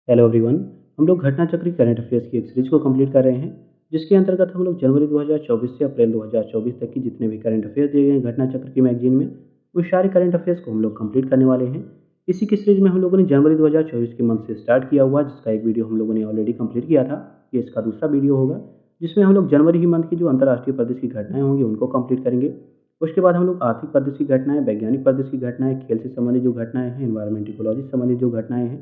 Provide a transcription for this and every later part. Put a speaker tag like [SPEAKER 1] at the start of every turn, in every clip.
[SPEAKER 1] Hello everyone. हम लोग घटना चक्री करंट अफेयर्स की एक सीरीज को कंप्लीट कर रहे हैं, जिसके अंतर्गत हम लोग जनवरी 2024 से अप्रैल 2024 तक की जितने भी करंट अफेयर्स दिए गए हैं घटना चक्र की मैगजीन में, उन सारे करंट अफेयर्स को हम लोग कंप्लीट करने वाले हैं। इसी की सीरीज में हम लोगों ने जनवरी 2024 के मंथ से स्टार्ट किया हुआ, जिसका एक वीडियो हम लोगों ने ऑलरेडी कंप्लीट किया था। ये इसका दूसरा वीडियो होगा, जिसमें हम लोग जनवरी ही मंथ की जो अंतर्राष्ट्रीय प्रदेश की घटनाएं होंगी उनको कंप्लीट करेंगे। उसके बाद हम लोग आर्थिक प्रदेश की घटनाएं, वैज्ञानिक प्रदेश की घटनाएं, खेल से संबंधित जो घटनाएं हैं, एनवायरमेंट इकोलॉजी से संबंधित जो घटनाएं हैं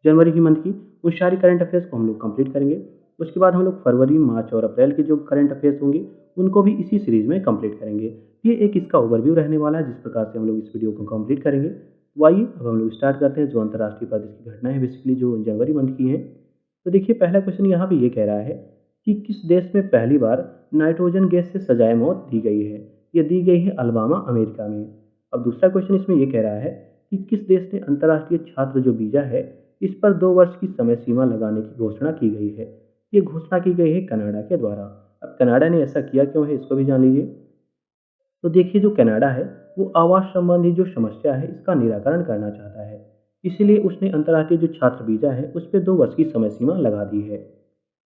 [SPEAKER 1] जनवरी की मंथ की, उन सारी करंट अफेयर्स को हम लोग कंप्लीट करेंगे। उसके बाद हम लोग फरवरी, मार्च और अप्रैल के जो करंट अफेयर्स होंगे, उनको भी इसी सीरीज़ में कंप्लीट करेंगे। ये एक इसका ओवरव्यू रहने वाला है, जिस प्रकार से हम लोग इस वीडियो को कंप्लीट करेंगे। तो आइए अब हम लोग स्टार्ट करते हैं। जो अंतर्राष्ट्रीय प्रदेश की घटनाएं हैं बेसिकली जो जनवरी मंथ की हैं, तो देखिए पहला क्वेश्चन यहाँ पे ये कह रहा है कि किस देश में पहली बार नाइट्रोजन गैस से सजाए मौत दी गई है। ये दी गई है अल्बामा, अमेरिका में। अब दूसरा क्वेश्चन इसमें ये कह रहा है कि किस देश ने अंतर्राष्ट्रीय छात्र जो वीज़ा है, इस पर 2 वर्ष की समय सीमा लगाने की घोषणा की गई है। ये घोषणा की गई है कनाडा के द्वारा। अब कनाडा ने ऐसा किया क्यों है, इसको भी जान लीजिए। तो देखिए जो कनाडा है, वो आवास संबंधी जो समस्या है इसका निराकरण करना चाहता है। इसीलिए उसने अंतर्राष्ट्रीय जो छात्र वीज़ा है उस पर 2 वर्ष की समय सीमा लगा दी है।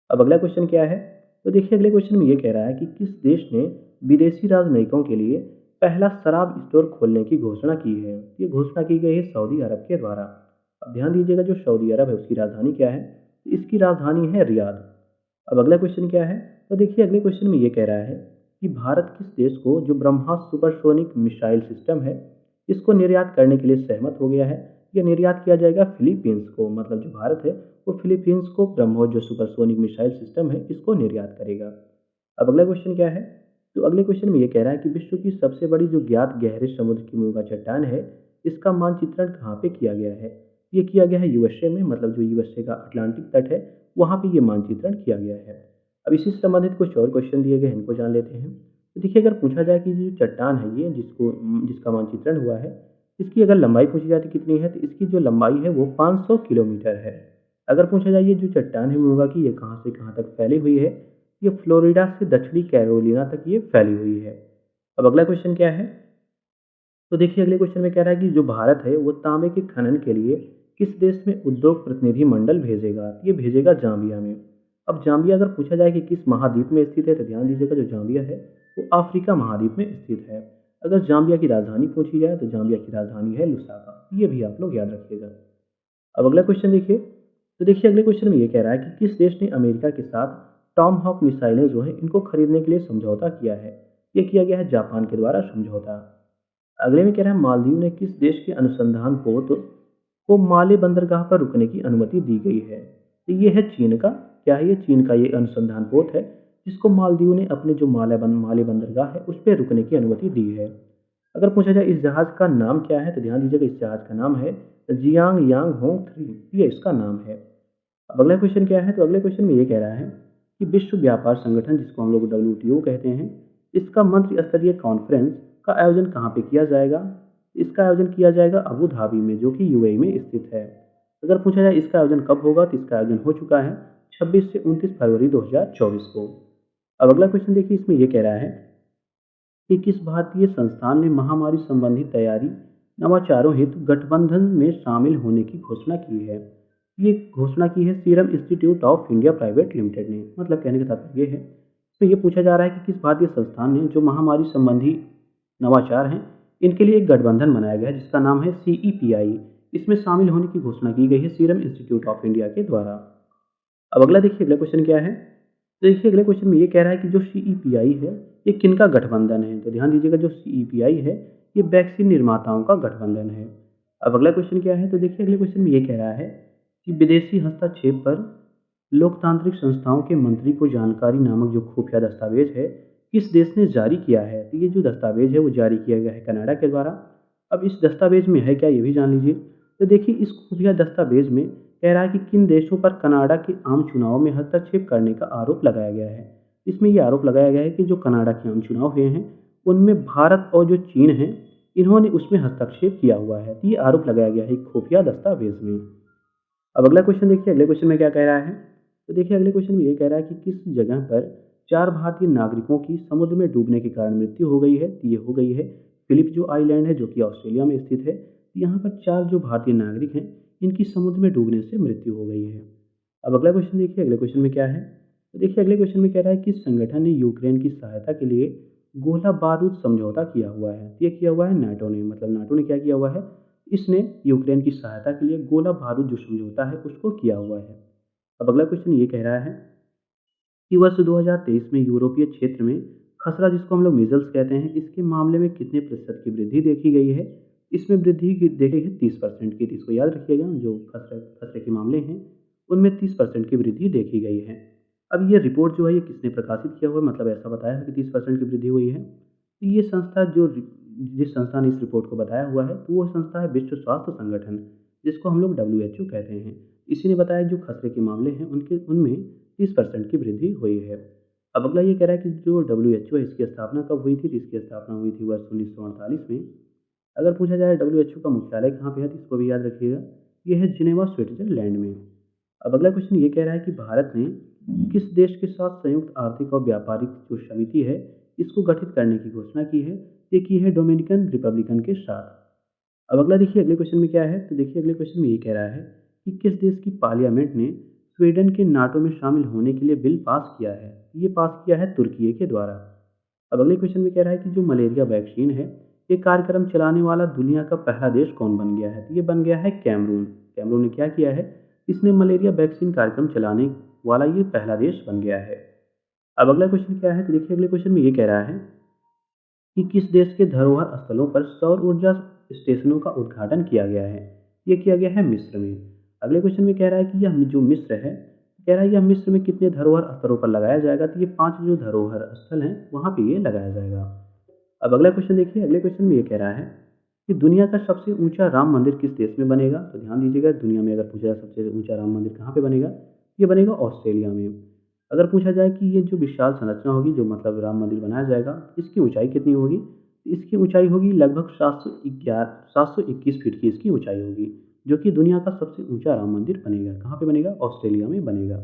[SPEAKER 1] अब अगला क्वेश्चन क्या है, तो देखिए अगले क्वेश्चन में ये कह रहा है कि किस देश ने विदेशी राजनयिकों के लिए पहला शराब स्टोर खोलने की घोषणा की है। ये घोषणा की गई है सऊदी अरब के द्वारा। अब ध्यान दीजिएगा, जो सऊदी अरब है उसकी राजधानी क्या है, तो इसकी राजधानी है रियाद। अब अगला क्वेश्चन क्या है, तो देखिए अगले क्वेश्चन में ये कह रहा है कि भारत किस देश को जो ब्रह्मास्त्र सुपरसोनिक मिसाइल सिस्टम है, इसको निर्यात करने के लिए सहमत हो गया है। ये निर्यात किया जाएगा फिलीपींस को, मतलब जो भारत है वो फिलीपींस को ब्रह्मोस जो सुपरसोनिक मिसाइल सिस्टम है इसको निर्यात करेगा। अब अगला क्वेश्चन क्या है, तो अगले क्वेश्चन में ये कह रहा है कि विश्व की सबसे बड़ी जो ज्ञात गहरे समुद्र की मुगा चट्टान है, इसका मानचित्रण कहाँ पे किया गया है। ये किया गया है यूएसए में, मतलब जो यूएसए का अटलांटिक तट है वहाँ पे ये मानचित्रण किया गया है। अब इसी से संबंधित कुछ और क्वेश्चन दिए गए हैं, इनको जान लेते हैं। तो देखिए अगर पूछा जाए कि जो चट्टान है ये जिसका मानचित्रण हुआ है, इसकी अगर लंबाई पूछी जाती कितनी है, तो इसकी जो लंबाई है वो 500 किलोमीटर है। अगर पूछा जाए ये जो चट्टान है मूंगा की, ये कहाँ से कहाँ तक फैली हुई है, ये फ्लोरिडा से दक्षिणी कैरोलिना तक ये फैली हुई है। अब अगला क्वेश्चन क्या है, तो देखिए अगले क्वेश्चन में कह रहा है कि जो भारत है वो तांबे के खनन के लिए किस देश में उद्योग प्रतिनिधि मंडल भेजेगा। ये भेजेगा जाम्बिया में। अब जाम्बिया अगर पूछा जाए कि किस महाद्वीप में स्थित है, तो ध्यान दीजिएगा जो जाम्बिया है वो अफ्रीका महाद्वीप में स्थित है। अगर जाम्बिया की राजधानी पूछी जाए तो जाम्बिया की राजधानी है लुसाका। ये भी आप लोग याद रखिएगा। अब अगला क्वेश्चन देखिए, तो देखिए अगले क्वेश्चन में ये कह रहा है कि किस देश ने अमेरिका के साथ टॉम हॉक मिसाइलें जो हैं इनको खरीदने के लिए समझौता किया है। ये किया गया है जापान के द्वारा समझौता। अगले में कह रहा है मालदीव ने किस देश के अनुसंधान पोत को माले बंदरगाह पर रुकने की अनुमति दी गई है। तो ये है चीन का। क्या है ये, चीन का ये अनुसंधान पोत है जिसको मालदीव ने अपने जो माले बंदरगाह है उस पर रुकने की अनुमति दी है। अगर पूछा जाए इस जहाज़ का नाम क्या है, तो ध्यान दीजिएगा इस जहाज़ का नाम है जियांग यांग होंग 3, ये इसका नाम है। अब अगला क्वेश्चन क्या है, तो अगले क्वेश्चन में ये कह रहा है कि विश्व व्यापार संगठन जिसको हम लोग डब्ल्यूटीओ कहते हैं, इसका मंत्री स्तरीय कॉन्फ्रेंस का आयोजन कहाँ पे किया जाएगा। इसका आयोजन किया जाएगा अबू धाबी में, जो कि यूएई में स्थित है। अगर पूछा जाए इसका आयोजन कब होगा, तो इसका आयोजन हो चुका है 26 से 29 फरवरी 2024 को। अब अगला क्वेश्चन देखिए, इसमें यह कह रहा है कि किस भारतीय संस्थान ने महामारी संबंधी तैयारी नवाचारों हेतु गठबंधन में शामिल होने की घोषणा की है। ये घोषणा की है serum institute of India private limited ने। मतलब कहने का तात्पर्य ये है, तो ये पूछा जा रहा है कि किस भारतीय संस्थान ने जो महामारी संबंधी नवाचार हैं इनके लिए एक गठबंधन बनाया गया है जिसका नाम है CEPI। इसमें शामिल होने की घोषणा की गई है सीरम इंस्टीट्यूट ऑफ इंडिया के द्वारा। अब अगला देखिए अगला क्वेश्चन क्या है, तो देखिए अगले क्वेश्चन में ये कह रहा है कि जो CEPI है ये किनका गठबंधन है। तो ध्यान दीजिएगा जो CEPI है ये वैक्सीन निर्माताओं का गठबंधन है। अब अगला क्वेश्चन क्या है, तो देखिए अगले क्वेश्चन में ये कह रहा है कि विदेशी हस्तक्षेप पर लोकतांत्रिक संस्थाओं के मंत्री को जानकारी नामक जो खुफिया दस्तावेज है किस देश ने जारी किया है। तो ये जो दस्तावेज है वो जारी किया गया है कनाडा के द्वारा। अब इस दस्तावेज में है क्या, ये भी जान लीजिए। तो देखिए इस खुफिया दस्तावेज में कह रहा है कि किन देशों पर कनाडा के आम चुनाव में हस्तक्षेप करने का आरोप लगाया गया है। इसमें यह आरोप लगाया गया है कि जो कनाडा के आम चुनाव हुए हैं उनमें भारत और जो चीन है इन्होंने उसमें हस्तक्षेप किया हुआ है। तो ये आरोप लगाया गया है एक खुफिया दस्तावेज में। अब अगला क्वेश्चन देखिए, अगले क्वेश्चन में क्या कह रहा है, तो देखिए अगले क्वेश्चन में ये कह रहा है कि किस जगह पर 4 भारतीय नागरिकों की समुद्र में डूबने के कारण मृत्यु हो गई है। तो ये हो गई है फिलिप जो आइलैंड है जो कि ऑस्ट्रेलिया में स्थित है। तो यहाँ पर 4 जो भारतीय नागरिक हैं इनकी समुद्र में डूबने से मृत्यु हो गई है। अब अगला क्वेश्चन देखिए, अगले क्वेश्चन में क्या है? तो देखिए अगले क्वेश्चन में कह रहा है कि संगठन ने यूक्रेन की सहायता के लिए गोला बारूद समझौता किया हुआ है। तो ये किया हुआ है नाटो ने, मतलब नाटो ने क्या किया हुआ है? इसने यूक्रेन की सहायता के लिए गोला बारूद जो समझौता है उसको किया हुआ है। अब अगला क्वेश्चन ये कह रहा है कि वर्ष 2023 में यूरोपीय क्षेत्र में खसरा, जिसको हम लोग मीजल्स कहते हैं, इसके मामले में कितने प्रतिशत की वृद्धि देखी गई है? इसमें वृद्धि की देखी है 30% की। तो इसको याद रखिएगा, जो खसरे खसरे के मामले हैं उनमें 30% की वृद्धि देखी गई है। अब ये रिपोर्ट जो है ये किसने प्रकाशित किया हुआ है, मतलब ऐसा बताया है कि 30% की वृद्धि हुई है। तो ये संस्था जिस संस्था ने इस रिपोर्ट को बताया हुआ है, तो वो संस्था है विश्व स्वास्थ्य संगठन, जिसको हम लोग WHO कहते हैं। इसी ने बताया जो खसरे के मामले हैं उनके उनमें 30% की वृद्धि हुई है। अब अगला ये कह रहा है कि जो WHO है इसकी स्थापना कब हुई थी? तो इसकी स्थापना हुई थी वर्ष 1948 में। अगर पूछा जाए WHO का मुख्यालय कहाँ पे है, तो इसको भी याद रखिएगा, ये है जिनेवा, स्विट्जरलैंड में। अब अगला क्वेश्चन ये कह रहा है कि भारत ने किस देश के साथ संयुक्त आर्थिक और व्यापारिक जो समिति है इसको गठित करने की घोषणा की है? ये की है डोमिनिकन रिपब्लिकन के साथ। अब अगला देखिए अगले क्वेश्चन में क्या है? तो देखिए अगले क्वेश्चन में ये कह रहा है कि किस देश की पार्लियामेंट ने स्वीडन के नाटो में शामिल होने के लिए बिल पास किया है? ये पास किया है तुर्की के द्वारा। अब अगले क्वेश्चन में कह रहा है कि जो मलेरिया वैक्सीन है ये कार्यक्रम चलाने वाला दुनिया का पहला देश कौन बन गया है? तो ये बन गया है कैमरून। कैमरून ने क्या किया है? इसने मलेरिया वैक्सीन कार्यक्रम चलाने वाला ये पहला देश बन गया है। अब अगला क्वेश्चन क्या है? तो देखिए अगले क्वेश्चन में ये कह रहा है कि किस देश के धरोहर स्थलों पर सौर ऊर्जा स्टेशनों का उद्घाटन किया गया है? ये किया गया है मिस्र में। अगले क्वेश्चन में कह रहा है कि यह जो मिस्र है, कह रहा है यह मिस्र में कितने धरोहर स्थलों पर लगाया जाएगा? तो ये 5 जो धरोहर स्थल हैं वहाँ पे ये लगाया जाएगा। अब अगला क्वेश्चन देखिए, अगले क्वेश्चन में ये कह रहा है कि दुनिया का सबसे ऊंचा राम मंदिर किस देश में बनेगा? तो ध्यान दीजिएगा, दुनिया में अगर पूछा जाए सबसे ऊंचा राम मंदिर कहाँ पे बनेगा, ये बनेगा ऑस्ट्रेलिया में। अगर पूछा जाए कि ये जो विशाल संरचना होगी, जो मतलब राम मंदिर बनाया जाएगा, इसकी ऊंचाई कितनी होगी? इसकी ऊंचाई होगी लगभग 721 फीट की इसकी ऊंचाई होगी, जो कि दुनिया का सबसे ऊंचा राम मंदिर बनेगा। कहाँ पे बनेगा? ऑस्ट्रेलिया में बनेगा।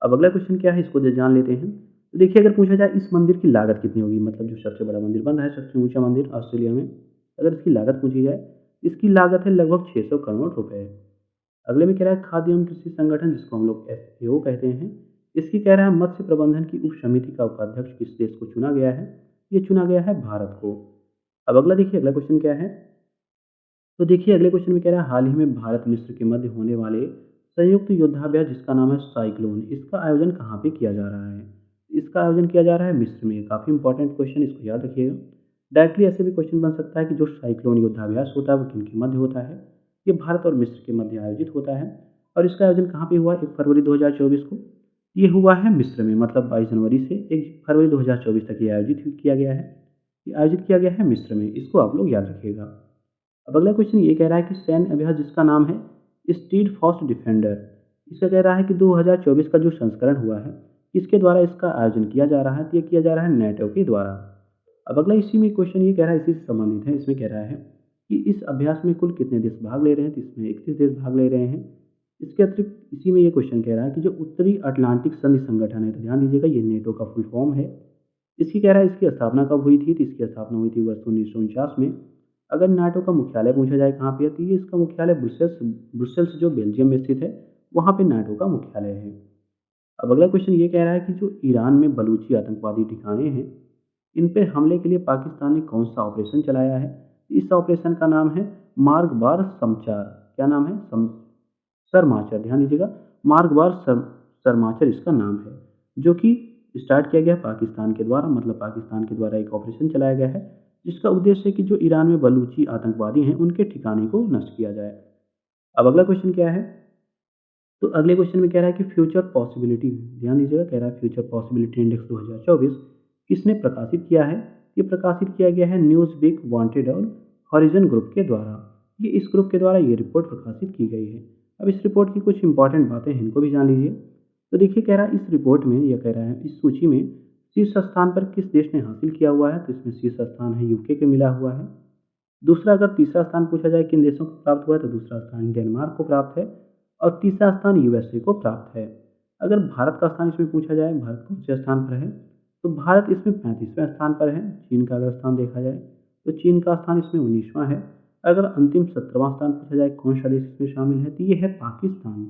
[SPEAKER 1] अब अगला क्वेश्चन क्या है, इसको जान लेते हैं। तो देखिए अगर पूछा जाए इस मंदिर की लागत कितनी होगी, मतलब जो सबसे बड़ा मंदिर बन रहा है, सबसे ऊंचा मंदिर ऑस्ट्रेलिया में, अगर इसकी लागत पूछी जाए, इसकी लागत है लगभग 600 करोड़ रुपए। अगले में कह रहा है खाद्य एवं कृषि संगठन, जिसको हम लोग FAO कहते हैं, इसकी कह रहा है मत्स्य प्रबंधन की उप समिति का उपाध्यक्ष किस देश को चुना गया है? ये चुना गया है भारत को। अब अगला देखिए अगला क्वेश्चन क्या है? तो देखिए अगले क्वेश्चन में कह रहा है हाल ही में भारत मिस्र के मध्य होने वाले संयुक्त युद्धाभ्यास, जिसका नाम है साइक्लोन, इसका आयोजन कहाँ पे किया जा रहा है? इसका आयोजन किया जा रहा है मिस्र में। काफ़ी इंपॉर्टेंट क्वेश्चन, इसको याद रखिएगा। डायरेक्टली ऐसे भी क्वेश्चन बन सकता है कि जो साइक्लोन युद्धाभ्यास होता है वो किन के मध्य होता है? ये भारत और मिस्र के मध्य आयोजित होता है। और इसका आयोजन कहाँ पे हुआ? 1 फरवरी 2024 को ये हुआ है मिस्र में, मतलब 22 जनवरी से 1 फरवरी 2024 तक ये आयोजित किया गया है। ये आयोजित किया गया है मिस्र में, इसको आप लोग याद रखिएगा। अब अगला क्वेश्चन ये कह रहा है कि सैन्य अभ्यास जिसका नाम है स्टीड फास्ट डिफेंडर, इसका कह रहा है कि 2024 का जो संस्करण हुआ है किसके द्वारा इसका आयोजन किया जा रहा है? तो ये किया जा रहा है नेटो के द्वारा। अब अगला इसी में क्वेश्चन ये कह रहा है, इसी से संबंधित है, इसमें कह रहा है कि इस अभ्यास में कुल कितने देश भाग ले रहे हैं? तो इसमें 31 देश भाग ले रहे हैं। इसके अतिरिक्त इसी में ये क्वेश्चन कह रहा है कि जो उत्तरी अटलांटिक संधि संगठन है, तो ध्यान दीजिएगा ये नेटो का फुल फॉर्म है। इसकी कह रहा है इसकी स्थापना कब हुई थी? तो इसकी स्थापना हुई थी वर्ष 1949 में। अगर नाटो का मुख्यालय पूछा जाए कहाँ पे है, तो ये इसका मुख्यालय ब्रुसेल्स जो बेल्जियम में स्थित है, वहाँ पे नाटो का मुख्यालय है। अब अगला क्वेश्चन ये कह रहा है कि जो ईरान में बलूची आतंकवादी ठिकाने हैं, इन पे हमले के लिए पाकिस्तान ने कौन सा ऑपरेशन चलाया है? इस ऑपरेशन का नाम है मार्गबार समचार। क्या नाम है? सरमाचर। ध्यान दीजिएगा, मार्गबार सरमाचर इसका नाम है, जो कि स्टार्ट किया गया पाकिस्तान के द्वारा, मतलब पाकिस्तान के द्वारा एक ऑपरेशन चलाया गया है जिसका उद्देश्य है कि जो ईरान में बलूची आतंकवादी हैं उनके ठिकाने को नष्ट किया जाए। अब अगला क्वेश्चन क्या है? तो अगले क्वेश्चन में कह रहा है कि फ्यूचर पॉसिबिलिटी, ध्यान दीजिएगा, कह रहा है फ्यूचर पॉसिबिलिटी इंडेक्स 2024 किसने प्रकाशित किया है? ये प्रकाशित किया गया है न्यूज़ वीक, वांटेड और हॉरिजन ग्रुप के द्वारा। ये इस ग्रुप के द्वारा ये रिपोर्ट प्रकाशित की गई है। अब इस रिपोर्ट की कुछ इंपॉर्टेंट बातें हैं, इनको भी जान लीजिए। तो देखिए कह रहा है इस रिपोर्ट में, यह कह रहा है इस सूची में शीर्ष स्थान पर किस देश ने हासिल किया हुआ है? तो इसमें शीर्ष स्थान है यूके के मिला हुआ है। दूसरा, अगर तीसरा स्थान पूछा जाए किन देशों को प्राप्त हुआ है, तो दूसरा स्थान डेनमार्क को प्राप्त है और तीसरा स्थान USA को प्राप्त है। अगर भारत का स्थान इसमें पूछा जाए, भारत कौन से स्थान पर है, तो भारत इसमें 35वें स्थान पर है। चीन का अगर स्थान देखा जाए तो चीन का स्थान इसमें 19वां है अगर अंतिम 17वां स्थान पूछा जाए कौन सा देश इसमें शामिल है, तो ये है पाकिस्तान।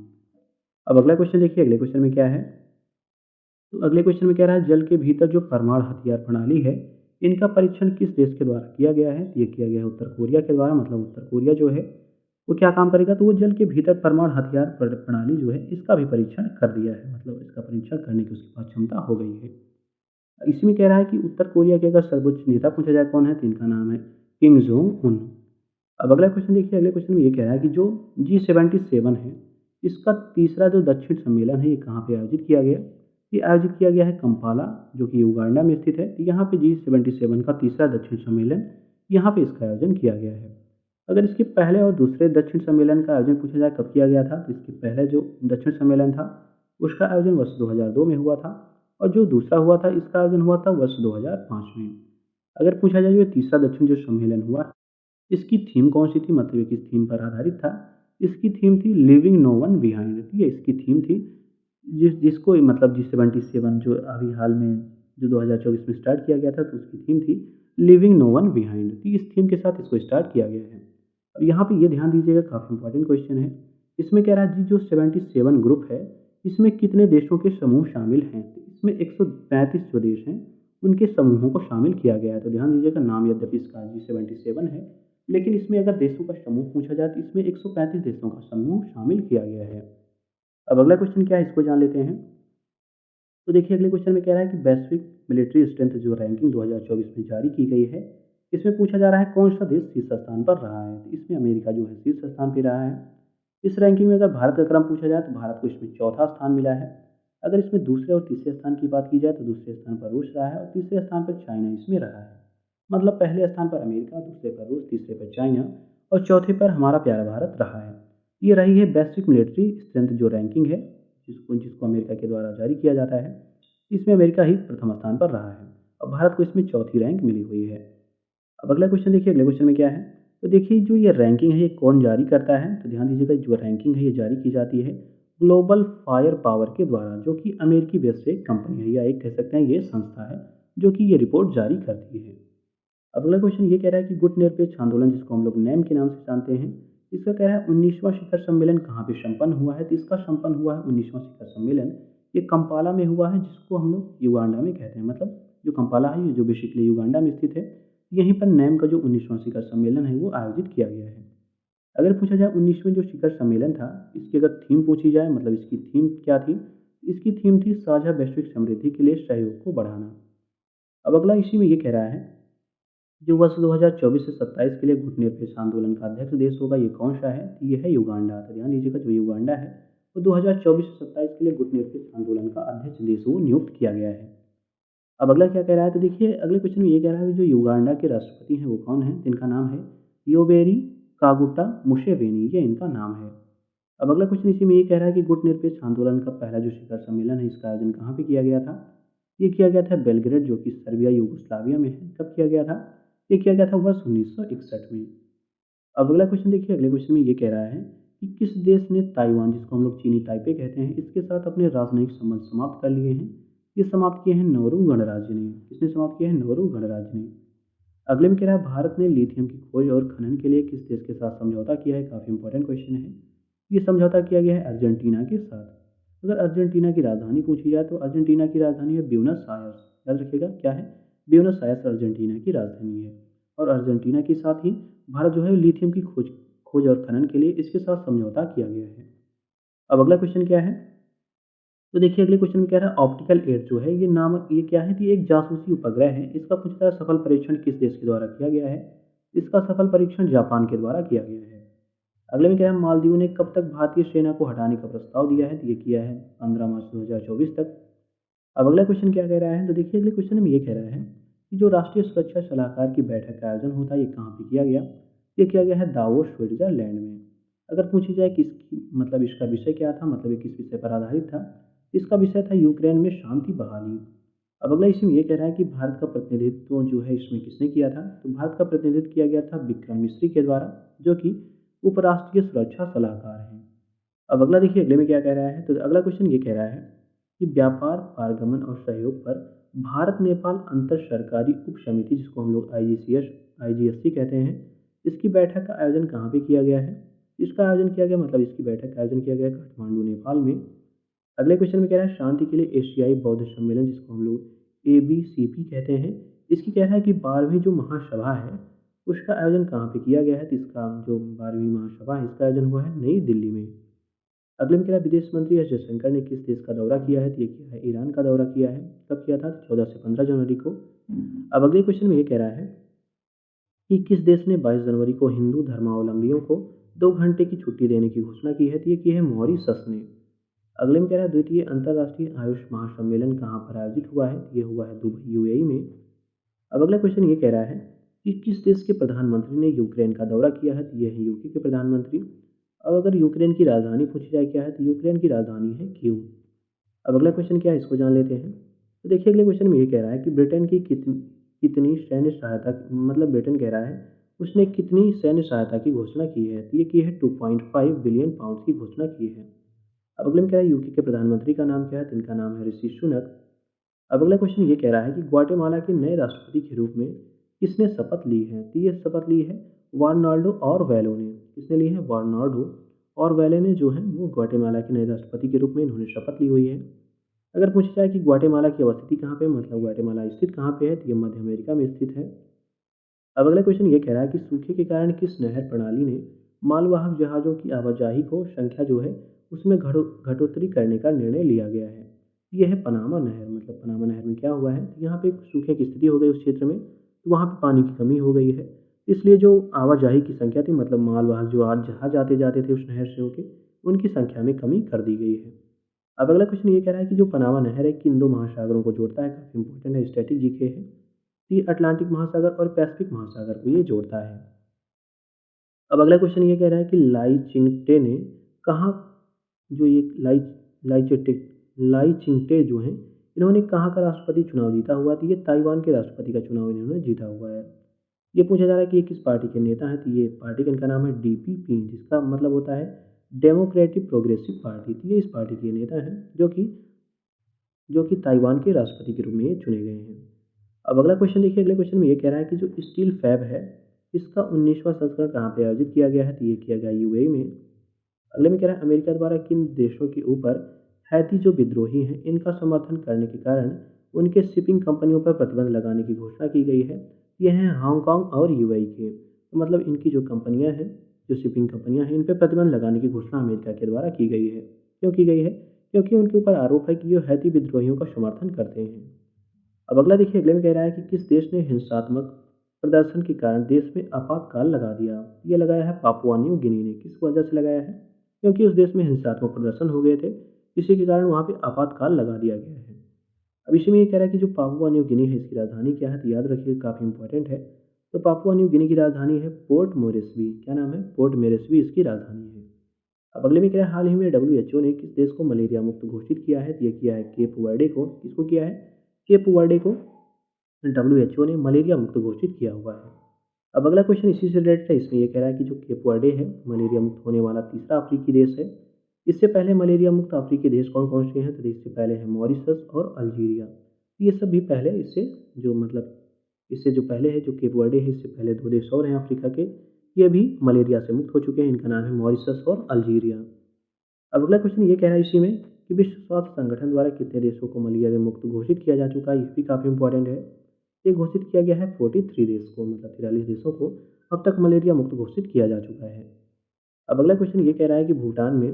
[SPEAKER 1] अब अगला क्वेश्चन देखिए, अगले क्वेश्चन में क्या है? तो अगले क्वेश्चन में कह रहा है जल के भीतर जो परमाणु हथियार प्रणाली है, इनका परीक्षण किस देश के द्वारा किया गया है? ये किया गया है उत्तर कोरिया के द्वारा। मतलब उत्तर कोरिया जो है वो क्या काम करेगा, तो वो जल के भीतर परमाणु हथियार प्रणाली जो है इसका भी परीक्षण कर दिया है। मतलब इसका परीक्षण करने की उसके पास क्षमता हो गई है। इसमें कह रहा है कि उत्तर कोरिया के अगर सर्वोच्च नेता पूछा जाए कौन है, तो इनका नाम है किंग जोंग उन। अब अगला क्वेश्चन देखिए, अगले क्वेश्चन में ये कह रहा है कि जो G77 है, इसका तीसरा जो दक्षिण सम्मेलन है ये कहाँ पे आयोजित किया गया? ये आयोजित किया गया है कंपाला, जो कि युगांडा में स्थित है। तो यहाँ पे G77 का तीसरा दक्षिण सम्मेलन, यहाँ पे इसका आयोजन किया गया है। अगर इसके पहले और दूसरे दक्षिण सम्मेलन का आयोजन पूछा जाए कब किया गया था, तो इसके पहले जो दक्षिण सम्मेलन था उसका आयोजन वर्ष 2002 में हुआ था, और जो दूसरा हुआ था इसका आयोजन हुआ था वर्ष 2005 में। अगर पूछा जाए जो तीसरा दक्षिण जो सम्मेलन हुआ, इसकी थीम कौन सी थी, मतलब ये किस थीम पर आधारित था? इसकी थीम थी लिविंग नो वन बिहाइंड। ये इसकी थीम थी, जिसको मतलब G77 जो अभी हाल में जो 2024 में स्टार्ट किया गया था, तो उसकी थीम थी लिविंग नो वन बिहाइंड। तो इस थीम के साथ इसको स्टार्ट किया गया है। अब यहाँ पे ये ध्यान दीजिएगा, काफ़ी इंपॉर्टेंट क्वेश्चन है। इसमें कह रहा है जी जो 77 ग्रुप है, इसमें कितने देशों के समूह शामिल हैं? तो इसमें 135 जो देश हैं उनके समूहों को शामिल किया गया है। तो ध्यान दीजिएगा, नाम यद्यपि इसका G77 है, लेकिन इसमें अगर देशों का समूह पूछा जाए तो इसमें 135 देशों का समूह शामिल किया गया है। अब अगला क्वेश्चन क्या है, इसको जान लेते हैं। तो देखिए, अगले क्वेश्चन में कह रहा है कि वैश्विक मिलिट्री स्ट्रेंथ जो रैंकिंग 2024 में जारी की गई है, इसमें पूछा जा रहा है कौन सा देश शीर्ष स्थान पर रहा है? तो इसमें अमेरिका जो है शीर्ष स्थान पर रहा है। इस रैंकिंग में अगर भारत का क्रम पूछा जाए तो भारत को इसमें चौथा स्थान मिला है। अगर इसमें दूसरे और तीसरे स्थान की बात की जाए तो दूसरे स्थान पर रूस रहा है और तीसरे स्थान पर चाइना इसमें रहा है। मतलब पहले स्थान पर अमेरिका, दूसरे पर रूस, तीसरे पर चाइना और चौथे पर हमारा प्यारा भारत रहा है। ये रही है वैश्विक मिलिट्री स्ट्रेंथ जो रैंकिंग है, जिसको जिसको अमेरिका के द्वारा जारी किया जाता है। इसमें अमेरिका ही प्रथम स्थान पर रहा है और भारत को इसमें चौथी रैंक मिली हुई है। अब अगला क्वेश्चन देखिए, अगले क्वेश्चन में क्या है? तो देखिए, जो ये रैंकिंग है ये कौन जारी करता है? तो ध्यान दीजिएगा, जो रैंकिंग है ये जारी की जाती है ग्लोबल फायर पावर के द्वारा, जो कि अमेरिकी वैश्विक कंपनी है, या एक कह सकते हैं ये संस्था है जो कि ये रिपोर्ट जारी करती है। अब अगला क्वेश्चन ये कह रहा है कि गुट निरपेक्ष आंदोलन, जिसको हम लोग नैम के नाम से जानते हैं, इसका कह रहा है 19वां शिखर सम्मेलन कहाँ पे संपन्न हुआ है? तो इसका संपन्न हुआ है 19वां शिखर सम्मेलन ये कंपाला में हुआ है, जिसको हम लोग युगांडा में कहते हैं। मतलब जो कंपाला है ये जो बेसिकली युगांडा में स्थित है, यहीं पर नैम का जो 19वां शिखर सम्मेलन है वो आयोजित किया गया है। अगर पूछा जाए 19वें जो शिखर सम्मेलन था, इसकी अगर थीम पूछी जाए, मतलब इसकी थीम क्या थी? इसकी थीम थी साझा वैश्विक समृद्धि के लिए सहयोग को बढ़ाना। अब अगला इसी में ये कह रहा है जो वर्ष 2024 से 27 के लिए गुटनिरपेक्ष आंदोलन का अध्यक्ष देश होगा, ये कौन सा है? तो ये है युगांडा। तो ध्यान दीजिएगा, जो युगांडा है वो 2024 से 27 के लिए गुटनिरपेक्ष आंदोलन का अध्यक्ष देश वो नियुक्त किया गया है। अब अगला क्या कह रहा है? तो देखिए, अगले क्वेश्चन में ये कह रहा है कि जो युगांडा के राष्ट्रपति हैं वो कौन है? इनका नाम है योवेरी कागुटा मुसेवेनी, ये इनका नाम है। अब अगला क्वेश्चन इसी में ये कह रहा है कि गुटनिरपेक्ष आंदोलन का पहला जो शिखर सम्मेलन है इसका आयोजन कहाँ पे किया गया था? ये किया गया था बेलग्रेड, जो कि सर्बिया यूगोस्लाविया में है। कब किया गया था? ये किया गया था वर्ष 1961 में। अब अगला क्वेश्चन देखिए, अगले क्वेश्चन में ये कह रहा है कि किस देश ने ताइवान, जिसको हम लोग चीनी ताइपे कहते हैं, इसके साथ अपने राजनयिक संबंध समाप्त कर लिए हैं? ये समाप्त किए हैं नौरू गणराज्य ने। किसने समाप्त किए हैं? नौरू गणराज्य ने। अगले में कह रहा है भारत ने लिथियम की खोज और खनन के लिए किस देश के साथ समझौता किया है? काफ़ी इंपॉर्टेंट क्वेश्चन है। ये समझौता किया गया है अर्जेंटीना के साथ। अगर अर्जेंटीना की राजधानी पूछी जाए तो अर्जेंटीना की राजधानी है ब्यूनस आयर्स। याद रखिएगा, क्या है? ब्यूनस आयर्स अर्जेंटीना की राजधानी है। और अर्जेंटीना के साथ ही भारत जो है लिथियम की खोज खोज और खनन के लिए इसके साथ समझौता किया गया है। अब अगला क्वेश्चन क्या है? तो देखिए, अगले क्वेश्चन में कह रहा है ऑप्टिकल एड जो है ये नाम, ये क्या है? तो ये एक जासूसी उपग्रह है। इसका पूछता है सफल परीक्षण किस देश के द्वारा किया गया है? इसका सफल परीक्षण जापान के द्वारा किया गया है। अगले में क्या है? मालदीव ने कब तक भारतीय सेना को हटाने का प्रस्ताव दिया है? तो ये किया है 15 मार्च 2024 तक। अब अगला क्वेश्चन क्या कह रहा है? तो देखिए, अगले क्वेश्चन में ये कह रहा है कि जो राष्ट्रीय सुरक्षा सलाहकार की बैठक का आयोजन होता है ये कहाँ पे किया गया? ये किया गया है दावोस, स्विट्जरलैंड में। अगर पूछी जाए किसकी, मतलब इसका विषय क्या था, मतलब ये किस विषय पर आधारित था? इसका विषय था यूक्रेन में शांति बहाली। अब अगला इसमें ये कह रहा है कि भारत का प्रतिनिधित्व जो है इसमें किसने किया था? तो भारत का प्रतिनिधित्व किया गया था विक्रम मिश्री के द्वारा, जो कि उपराष्ट्रीय सुरक्षा सलाहकार हैं। अब अगला देखिए, अगले में क्या कह रहा है? तो अगला क्वेश्चन ये कह रहा है कि व्यापार, पारगमन और सहयोग पर भारत नेपाल अंतर सरकारी उप समिति, जिसको हम लोग IGCS IGSC कहते हैं, इसकी बैठक का आयोजन कहाँ पे किया गया है? इसका आयोजन किया गया मतलब इसकी बैठक का आयोजन किया गया काठमांडू, नेपाल में। अगले क्वेश्चन में कह रहा है शांति के लिए एशियाई बौद्ध सम्मेलन, जिसको हम लोग एबीसीपी कहते हैं, इसकी कह रहा है कि 12वीं जो महासभा है उसका आयोजन कहाँ पे किया गया है? तो इसका जो 12वीं महासभा है इसका आयोजन हुआ है नई दिल्ली में। अगले में कह रहा है विदेश मंत्री एस जयशंकर ने किस देश का दौरा किया है? तो ये किया है ईरान का दौरा किया है। कब किया था? 14 से 15 जनवरी को। अब अगले क्वेश्चन में ये कह रहा है कि किस देश ने 22 जनवरी को हिंदू धर्मावलंबियों को 2 घंटे की छुट्टी देने की घोषणा की है? तो ये की है मॉरिशस ने। अगले में कह रहा है द्वितीय अंतर्राष्ट्रीय आयुष महासम्मेलन कहाँ पर आयोजित हुआ है? तो ये हुआ है दुबई, यूएई में। अब अगला क्वेश्चन ये कह रहा है कि किस देश के प्रधानमंत्री ने यूक्रेन का दौरा किया है? तो ये है यूके के प्रधानमंत्री। अब अगर यूक्रेन की राजधानी पूछी जाए क्या है, तो यूक्रेन की राजधानी है कीव। अब अगला क्वेश्चन क्या है, इसको जान लेते हैं। तो देखिए अगले क्वेश्चन में ये कह रहा है कि ब्रिटेन की कितनी सैन्य सहायता, मतलब ब्रिटेन कह रहा है उसने कितनी सैन्य सहायता की घोषणा की है? तो ये की है 2.5 बिलियन पाउंड की घोषणा की है। अब अगले में क्या है यूके के प्रधानमंत्री का नाम क्या है? तो इनका नाम है ऋषि सुनक। अब अगला क्वेश्चन ये कह रहा है कि ग्वाटेमाला के नए राष्ट्रपति के रूप में किसने शपथ ली है? तो ये शपथ ली है वार्नाल्डो ऑरवेलो ने। किसने ली है? वार्नाल्डो ऑरवेलो ने जो है वो ग्वाटेमाला के नए राष्ट्रपति के रूप में इन्होंने शपथ ली हुई है। अगर पूछा जाए कि ग्वाटेमाला की अवस्थिति कहाँ पे, मतलब ग्वाटेमाला स्थित कहाँ पे है, तो ये मध्य अमेरिका में स्थित है। अब अगला क्वेश्चन ये कह रहा है कि सूखे के कारण किस नहर प्रणाली ने मालवाहक जहाज़ों की आवाजाही को संख्या जो है उसमें घटोतरी करने का निर्णय लिया गया है? ये है पनामा नहर। मतलब पनामा नहर में क्या हुआ है, तो यहाँ पे सूखे की स्थिति हो गई उस क्षेत्र में, तो वहाँ पे पानी की कमी हो गई है, इसलिए जो आवाजाही की संख्या थी, मतलब मालवाहक जो आज जहाज आते जाते थे उस नहर से होके, उनकी संख्या में कमी कर दी गई है। अब अगला क्वेश्चन ये कह रहा है कि जो पनामा नहर है किन दो महासागरों को जोड़ता है? काफ़ी इंपॉर्टेंट है, स्टैटिक जीके है। ये अटलांटिक महासागर और पैसिफिक महासागर को ये जोड़ता है। अब अगला क्वेश्चन ये कह रहा है कि लाई चिंगटे ने कहाँ, जो ये लाई चिंगटे जो हैं इन्होंने कहाँ का राष्ट्रपति चुनाव जीता हुआ? तो ये ताइवान के राष्ट्रपति का चुनाव इन्होंने जीता हुआ है। ये पूछा जा रहा है कि ये किस पार्टी के नेता हैं? तो ये पार्टी का इनका नाम है डीपीपी, जिसका मतलब होता है डेमोक्रेटिक प्रोग्रेसिव पार्टी। तो ये इस पार्टी के नेता हैं जो कि ताइवान के राष्ट्रपति के रूप में ये चुने गए हैं। अब अगला क्वेश्चन देखिए, अगले क्वेश्चन में ये कह रहा है कि जो स्टील फैब है इसका 19वां संस्करण कहाँ पे आयोजित किया गया है? तो ये किया गया यूएई में। अगले में कह रहा है अमेरिका द्वारा किन देशों के ऊपर हैती जो विद्रोही हैं इनका समर्थन करने के कारण उनके शिपिंग कंपनियों पर प्रतिबंध लगाने की घोषणा की गई है? ये हैं हांगकांग और यूएई के। तो मतलब इनकी जो कंपनियां हैं, जो शिपिंग कंपनियां हैं, इन पर प्रतिबंध लगाने की घोषणा अमेरिका के द्वारा की गई है। क्यों की गई है? क्योंकि उनके ऊपर आरोप है कि ये हैती विद्रोहियों का समर्थन करते हैं। अब अगला देखिए, अगले में कह रहा है कि किस देश ने हिंसात्मक प्रदर्शन के कारण देश में आपातकाल लगा दिया? ये लगाया है पापुआ न्यू गिनी ने। किस वजह से लगाया है? क्योंकि उस देश में हिंसात्मक प्रदर्शन हो गए थे, इसी के कारण वहाँ पे आपातकाल लगा दिया गया है। अब इसी में ये कह रहा है कि जो पापुआ न्यू गिनी है इसकी राजधानी क्या है? तो याद रखिए काफ़ी इंपॉर्टेंट है। तो पापुआ न्यू गिनी की राजधानी है पोर्ट मोरेस्बी। क्या नाम है? पोर्ट मोरेस्बी इसकी राजधानी है। अब अगले में क्या है, हाल ही में डब्ल्यूएचओ ने किस देश को मलेरिया मुक्त घोषित किया है? तो ये किया है केप वर्डे को। किसको किया है? केप वर्डे को डब्ल्यूएचओ ने मलेरिया मुक्त घोषित किया हुआ है। अब अगला क्वेश्चन इसी से रिलेटेड है। इसमें यह कह रहा है कि जो केप वर्डे है मलेरिया मुक्त होने वाला तीसरा अफ्रीकी देश है। इससे पहले मलेरिया मुक्त अफ्रीकी देश कौन कौन से हैं? तो इससे पहले है मॉरिशस और अल्जीरिया। ये सब भी पहले इससे जो पहले है, जो केप वर्डे है, इससे पहले दो देश और हैं अफ्रीका के, ये भी मलेरिया से मुक्त हो चुके हैं। इनका नाम है मॉरिशस और अल्जीरिया। अब अगला क्वेश्चन ये कह रहा है इसी में कि विश्व स्वास्थ्य संगठन द्वारा कितने देशों को मलेरिया मुक्त घोषित किया जा चुका है? ये भी काफ़ी इंपॉर्टेंट है। ये घोषित किया गया है 43 देश को, मतलब 43 देशों को अब तक मलेरिया मुक्त घोषित किया जा चुका है। अब अगला क्वेश्चन ये कह रहा है कि भूटान में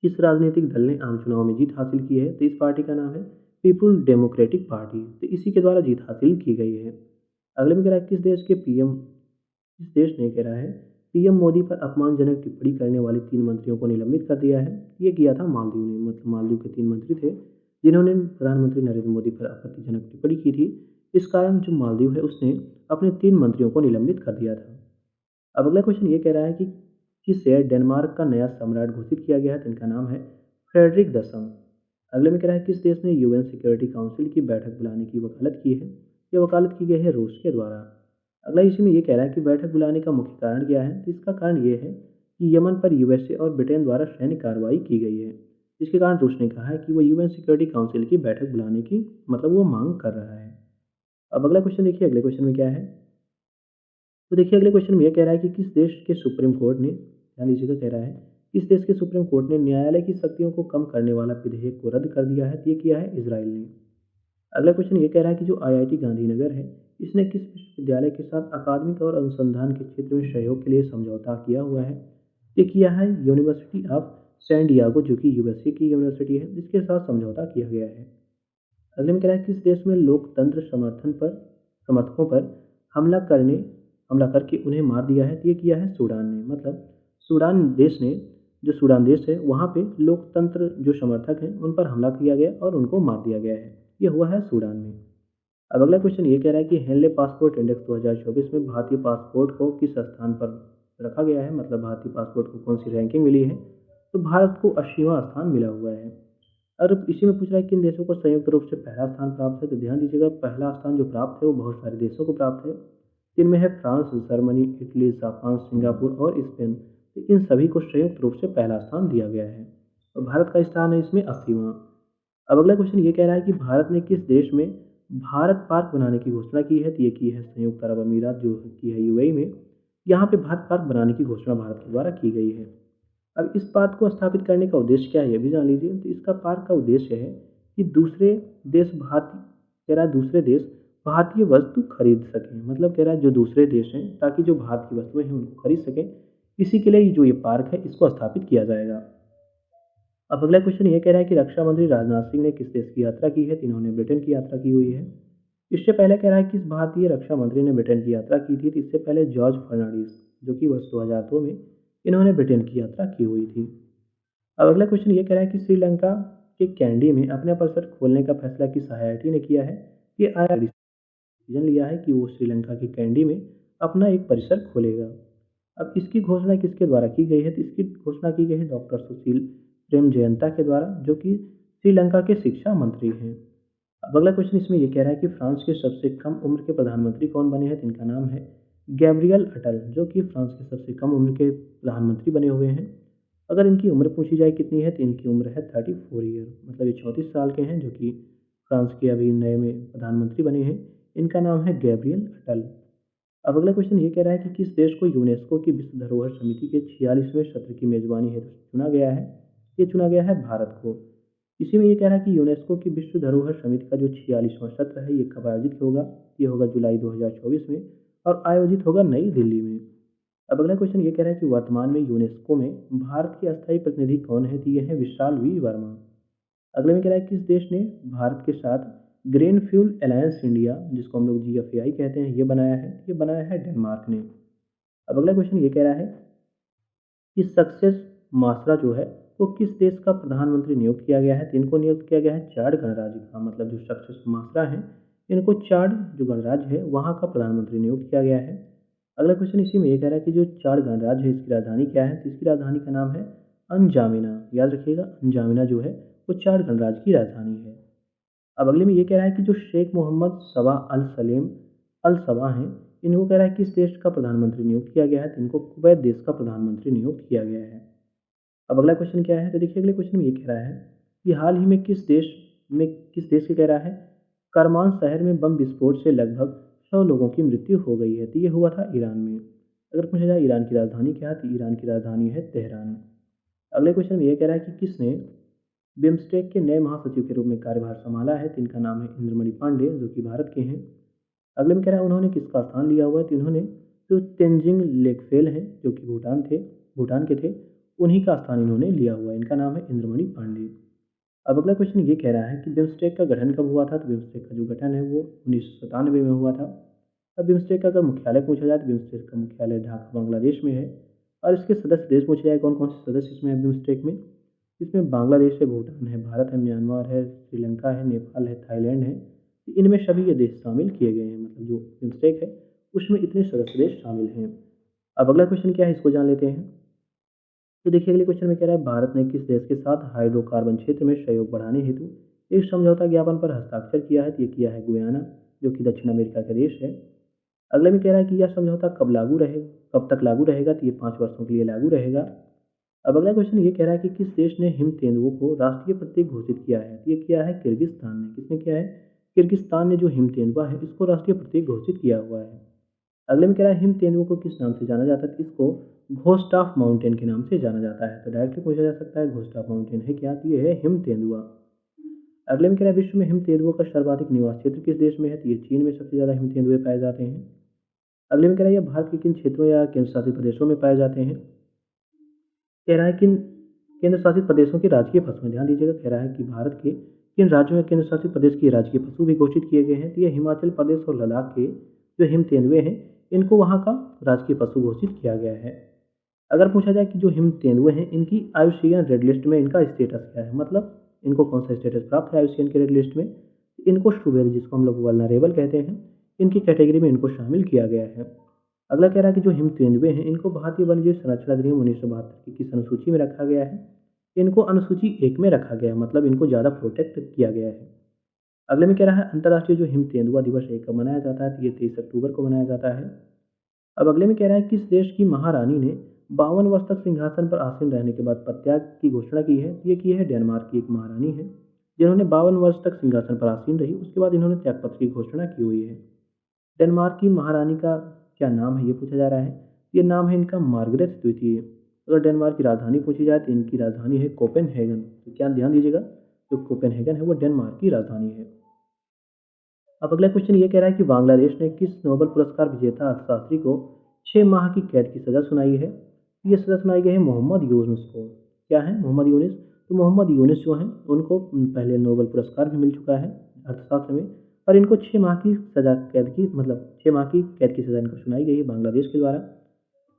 [SPEAKER 1] किस राजनीतिक दल ने आम चुनाव में जीत हासिल की है? तो इस पार्टी का नाम है पीपुल डेमोक्रेटिक पार्टी। तो इसी के द्वारा जीत हासिल की गई है। अगले में कह रहा है किस देश ने, कह रहा है पीएम मोदी पर अपमानजनक टिप्पणी करने वाले 3 मंत्रियों को निलंबित कर दिया है? ये किया था मालदीव ने। मतलब मालदीव के 3 मंत्री थे जिन्होंने प्रधानमंत्री नरेंद्र मोदी पर आपत्तिजनक टिप्पणी की थी। इस कारण जो मालदीव है उसने अपने 3 मंत्रियों को निलंबित कर दिया था। अब अगला क्वेश्चन ये कह रहा है कि किसे डेनमार्क का नया सम्राट घोषित किया गया है? तो इनका नाम है फ्रेडरिक दसम। अगले में कह रहा है किस देश ने यूएन सिक्योरिटी काउंसिल की बैठक बुलाने की वकालत की है? ये वकालत की गई है रूस के द्वारा। अगला इसी में ये कह रहा है कि बैठक बुलाने का मुख्य कारण क्या है? तो इसका कारण ये है कि यमन पर यूएसए और ब्रिटेन द्वारा सैन्य कार्रवाई की गई है। जिसके कारण रूस ने कहा है कि वो यूएन सिक्योरिटी काउंसिल की बैठक बुलाने की मतलब वो मांग कर रहा है। अब अगला क्वेश्चन देखिए, अगले क्वेश्चन में क्या है तो देखिए अगले क्वेश्चन में ये कह रहा है कि किस देश के सुप्रीम कोर्ट ने, ध्यान दीजिएगा, कह रहा है किस देश के सुप्रीम कोर्ट ने न्यायालय की शक्तियों को कम करने वाला विधेयक को रद्द कर दिया है? तो ये किया है इजराइल ने। अगला क्वेश्चन ये कह रहा है कि जो आईआईटी गांधीनगर है, इसने किस विश्वविद्यालय के साथ अकादमिक और अनुसंधान के क्षेत्र में सहयोग के लिए समझौता किया हुआ है? ये किया है यूनिवर्सिटी ऑफ सैन डियागो, जो कि यूएसए की यूनिवर्सिटी है, जिसके साथ समझौता किया गया है। अगले में कह रहा है किस देश में लोकतंत्र समर्थकों पर हमला करने हमला करके उन्हें मार दिया है? तो ये किया है सूडान ने। मतलब सूडान देश ने, जो सूडान देश है वहाँ पे लोकतंत्र जो समर्थक हैं उन पर हमला किया गया और उनको मार दिया गया है। ये हुआ है सूडान में। अब अगला क्वेश्चन ये कह रहा है कि हेनले पासपोर्ट इंडेक्स 2024 में भारतीय पासपोर्ट को किस स्थान पर रखा गया है? मतलब भारतीय पासपोर्ट को कौन सी रैंकिंग मिली है? तो भारत को 80वां स्थान मिला हुआ है। और इसी में पूछ रहा है किन देशों को संयुक्त रूप से पहला स्थान प्राप्त है? तो ध्यान दीजिएगा, पहला स्थान जो प्राप्त है वो बहुत सारे देशों को प्राप्त है। जिनमें है France, Germany, Italy, Japan, Singapore और स्पेन। तो इन सभी को संयुक्त रूप से पहला स्थान दिया गया है और भारत का स्थान है इसमें 80वां। अब अगला क्वेश्चन ये कह रहा है कि भारत ने किस देश में भारत पार्क बनाने की घोषणा की है? तो ये की है संयुक्त अरब अमीरात, जो की है यूएई में। यहाँ पे भारत पार्क बनाने की घोषणा भारत के द्वारा की गई है। अब इस पार्क को स्थापित करने का उद्देश्य क्या है ये भी जान लीजिए। तो इसका पार्क का उद्देश्य है कि दूसरे देश भारतीय वस्तु खरीद सकें। मतलब कह रहा है जो दूसरे देश हैं, ताकि जो भारत की वस्तुएं हैं उनको खरीद सकें, इसी के लिए जो ये पार्क है इसको स्थापित किया जाएगा। अब अगला क्वेश्चन ये कह रहा है कि रक्षा मंत्री राजनाथ सिंह ने किस देश की यात्रा की है? तो इन्होंने ब्रिटेन की यात्रा की हुई है। इससे पहले कह रहा है किस भारतीय रक्षा मंत्री ने ब्रिटेन की यात्रा की थी? तो इससे पहले जॉर्ज फर्नांडिस, जो कि वर्ष 2002 में इन्होंने ब्रिटेन की यात्रा की हुई थी। अब अगला क्वेश्चन ये कह रहा है कि श्रीलंका के कैंडी में अपना परिसर खोलने का फैसला किस आईआईटी ने किया है? ये आईआईटी डिसीजन लिया है कि वो श्रीलंका के कैंडी में अपना एक परिसर खोलेगा। अब इसकी घोषणा किसके द्वारा की गई है? तो इसकी घोषणा की गई है डॉक्टर सुशील प्रेम जयंता के द्वारा, जो कि श्रीलंका के शिक्षा मंत्री हैं। अब अगला क्वेश्चन इसमें ये कह रहा है कि फ्रांस के सबसे कम उम्र के प्रधानमंत्री कौन बने हैं? तो इनका नाम है गैब्रियल अटल, जो कि फ्रांस के सबसे कम उम्र के प्रधानमंत्री बने हुए हैं। अगर इनकी उम्र पूछी जाए कितनी है, तो इनकी उम्र है 34 ईयर, मतलब ये 34 साल के हैं, जो कि फ्रांस के अभी नए में प्रधानमंत्री बने हैं। इनका नाम है गैब्रियल अटल। अब अगला क्वेश्चन ये कह रहा है कि किस देश को यूनेस्को की विश्व धरोहर समिति के 46वें सत्र की मेजबानी हेतु चुना गया है? ये चुना गया है भारत को। इसी में ये कह रहा है कि यूनेस्को की विश्व धरोहर समिति का जो 46वां सत्र है ये कब आयोजित होगा? ये होगा जुलाई 2024 में और आयोजित होगा नई दिल्ली में। अब अगला क्वेश्चन ये कह रहा है कि वर्तमान में यूनेस्को में भारत के अस्थायी प्रतिनिधि कौन है? तो ये है विशाल वी वर्मा। अगले में कह रहा है किस देश ने भारत के साथ ग्रीन फ्यूल अलायंस इंडिया, जिसको हम लोग जीएफएआई कहते हैं, ये बनाया है? ये बनाया है डेनमार्क ने। अब अगला क्वेश्चन ये कह रहा है कि सक्सेस मास्त्रा जो है वो किस देश का प्रधानमंत्री नियुक्त किया गया है? तो इनको नियुक्त किया गया है चाड गणराज्य का। मतलब जो सक्सेस मास्त्रा है, इनको चाड जो गणराज्य है वहाँ का प्रधानमंत्री नियुक्त किया गया है। अगला क्वेश्चन इसी में ये कह रहा है कि जो चाड गणराज्य है इसकी राजधानी क्या है? तो इसकी राजधानी का नाम है अंजामिना। याद रखिएगा, अंजामिना जो है वो चाड गणराज्य की राजधानी है। अब अगले में ये कह रहा है कि जो शेख मोहम्मद सबा अल सलेम अल सबा हैं, इनको कह रहा है किस देश का प्रधानमंत्री नियुक्त किया गया है? तो इनको कुवैत देश का प्रधानमंत्री नियुक्त किया गया है। अब अगला क्वेश्चन क्या है? तो देखिए अगले क्वेश्चन में ये कह रहा है कि हाल ही में किस देश के कह रहा है करमान शहर में बम विस्फोट से लगभग 100 लोगों की मृत्यु हो गई है? तो ये हुआ था ईरान में। अगर पूछा जाए ईरान की राजधानी क्या है, तो ईरान की राजधानी है तेहरान। अगले क्वेश्चन में ये कह रहा है कि किसने बिम्स्टेक के नए महासचिव के रूप में कार्यभार संभाला है? तो इनका नाम है इंद्रमणि पांडे, जो कि भारत के हैं। अगले में कह रहा है उन्होंने किसका स्थान लिया हुआ है? तो इन्होंने जो तेंजिंग लेकफेल हैं, जो कि भूटान के थे, उन्हीं का स्थान इन्होंने लिया हुआ है। इनका नाम है इंद्रमणि पांडे। अब अगला क्वेश्चन ये कह रहा है कि बिम्स्टेक का गठन कब हुआ था? तो बिम्स्टेक का जो गठन है वो 1997 में हुआ था। अब बिम्स्टेक का अगर मुख्यालय पूछा जाए तो बिम्स्टेक का मुख्यालय ढाका बांग्लादेश में है। और इसके सदस्य देश पूछे जाए कौन कौन से सदस्य इसमें है बिम्स्टेक में? इसमें बांग्लादेश है, भूटान है, भारत है, म्यांमार है, श्रीलंका है, नेपाल है, थाईलैंड है। इनमें सभी ये देश शामिल किए गए हैं। मतलब जो बिम्स्टेक है उसमें इतने सदस्य देश शामिल हैं। अब अगला क्वेश्चन क्या है, इसको जान लेते हैं। तो देखिए अगले क्वेश्चन में कह रहा है भारत ने किस देश के साथ हाइड्रोकार्बन क्षेत्र में सहयोग बढ़ाने हेतु एक समझौता ज्ञापन पर हस्ताक्षर किया है? तो ये किया है गुयाना, जो कि दक्षिण अमेरिका का देश है। अगले में कह रहा है कि यह समझौता कब तक लागू रहेगा? तो ये 5 वर्षों के लिए लागू रहेगा। अब अगला क्वेश्चन ये कह रहा है कि किस देश ने हिम तेंदुओं को राष्ट्रीय प्रतीक घोषित किया है? तो ये किया है किर्गिस्तान ने। किसने किया है? किर्गिस्तान ने जो हिम तेंदुआ है इसको राष्ट्रीय प्रतीक घोषित किया हुआ है। अगले में कह रहा है हिम तेंदुओं को किस नाम से जाना जाता है? तो इसको घोस्ट ऑफ माउंटेन के नाम से जाना जाता है। तो डायरेक्टली पूछा जा सकता है घोस्ट ऑफ माउंटेन है क्या? तो ये है हिम तेंदुआ। अगले में कह रहा है विश्व में हिम तेंदुओं का सर्वाधिक निवास क्षेत्र किस देश में है? तो ये चीन में सबसे ज़्यादा हिम तेंदुए पाए जाते हैं। अगले में कह रहा है ये भारत के किन क्षेत्रों या केंद्र शासित प्रदेशों में पाए जाते हैं? कह रहा है किन केंद्र शासित प्रदेशों की राजकीय फसलें, ध्यान दीजिएगा, कह रहा है कि भारत के किन राज्यों या केंद्र शासित प्रदेश की राजकीय पशु भी घोषित किए गए हैं? तो ये हिमाचल प्रदेश और लद्दाख के जो हिम तेंदुए हैं इनको वहाँ का राजकीय पशु घोषित किया गया है। अगर पूछा जाए कि जो हिम तेंदुए हैं इनकी आईयूसीएन रेड लिस्ट में इनका स्टेटस क्या है, मतलब इनको कौन सा स्टेटस प्राप्त है आईयूसीएन की रेड लिस्ट में? इनको शुबेर, जिसको हम लोग वल्नरेबल कहते हैं, इनकी कैटेगरी में इनको शामिल किया गया है। अगला कह रहा है कि जो हिम तेंदुए हैं इनको भारतीय वन्यजीव संरक्षण अधिनियम 1972 की किस अनुसूची में रखा गया है? इनको अनुसूची 1 में रखा गया है, मतलब इनको ज़्यादा प्रोटेक्ट किया गया है। अगले में कह रहा है अंतर्राष्ट्रीय जो हिम तेंदुआ दिवस है कब मनाया जाता है? तो ये 23 अक्टूबर को मनाया जाता है। अब अगले में कह रहा है किस देश की महारानी ने 52 वर्ष तक सिंहासन पर आसीन रहने के बाद पदत्याग की घोषणा की है? तो ये की है डेनमार्क की एक महारानी है, जिन्होंने 52 वर्ष तक सिंहासन पर आसीन रही, उसके बाद इन्होंने त्यागपत्र की घोषणा की हुई है। डेनमार्क की महारानी का क्या नाम है ये पूछा जा रहा है। ये नाम है इनका मार्गरेट द्वितीय। अगर डेनमार्क की राजधानी पूछी जाए तो इनकी राजधानी है कोपेनहेगन। तो क्या ध्यान दीजिएगा, जो कोपेनहेगन है वो डेनमार्क की राजधानी है। अब अगला क्वेश्चन ये कह रहा है कि बांग्लादेश ने किस नोबेल पुरस्कार विजेता अर्थशास्त्री को 6 माह की कैद की सज़ा सुनाई है? ये सज़ा सुनाई गई है मोहम्मद यूनुस को। क्या है? मोहम्मद यूनुस। तो मोहम्मद यूनुस जो हैं उनको पहले नोबेल पुरस्कार भी मिल चुका है अर्थशास्त्र में, और इनको 6 माह की सज़ा कैद की, मतलब 6 माह की कैद की सज़ा इनको सुनाई गई है बांग्लादेश के द्वारा।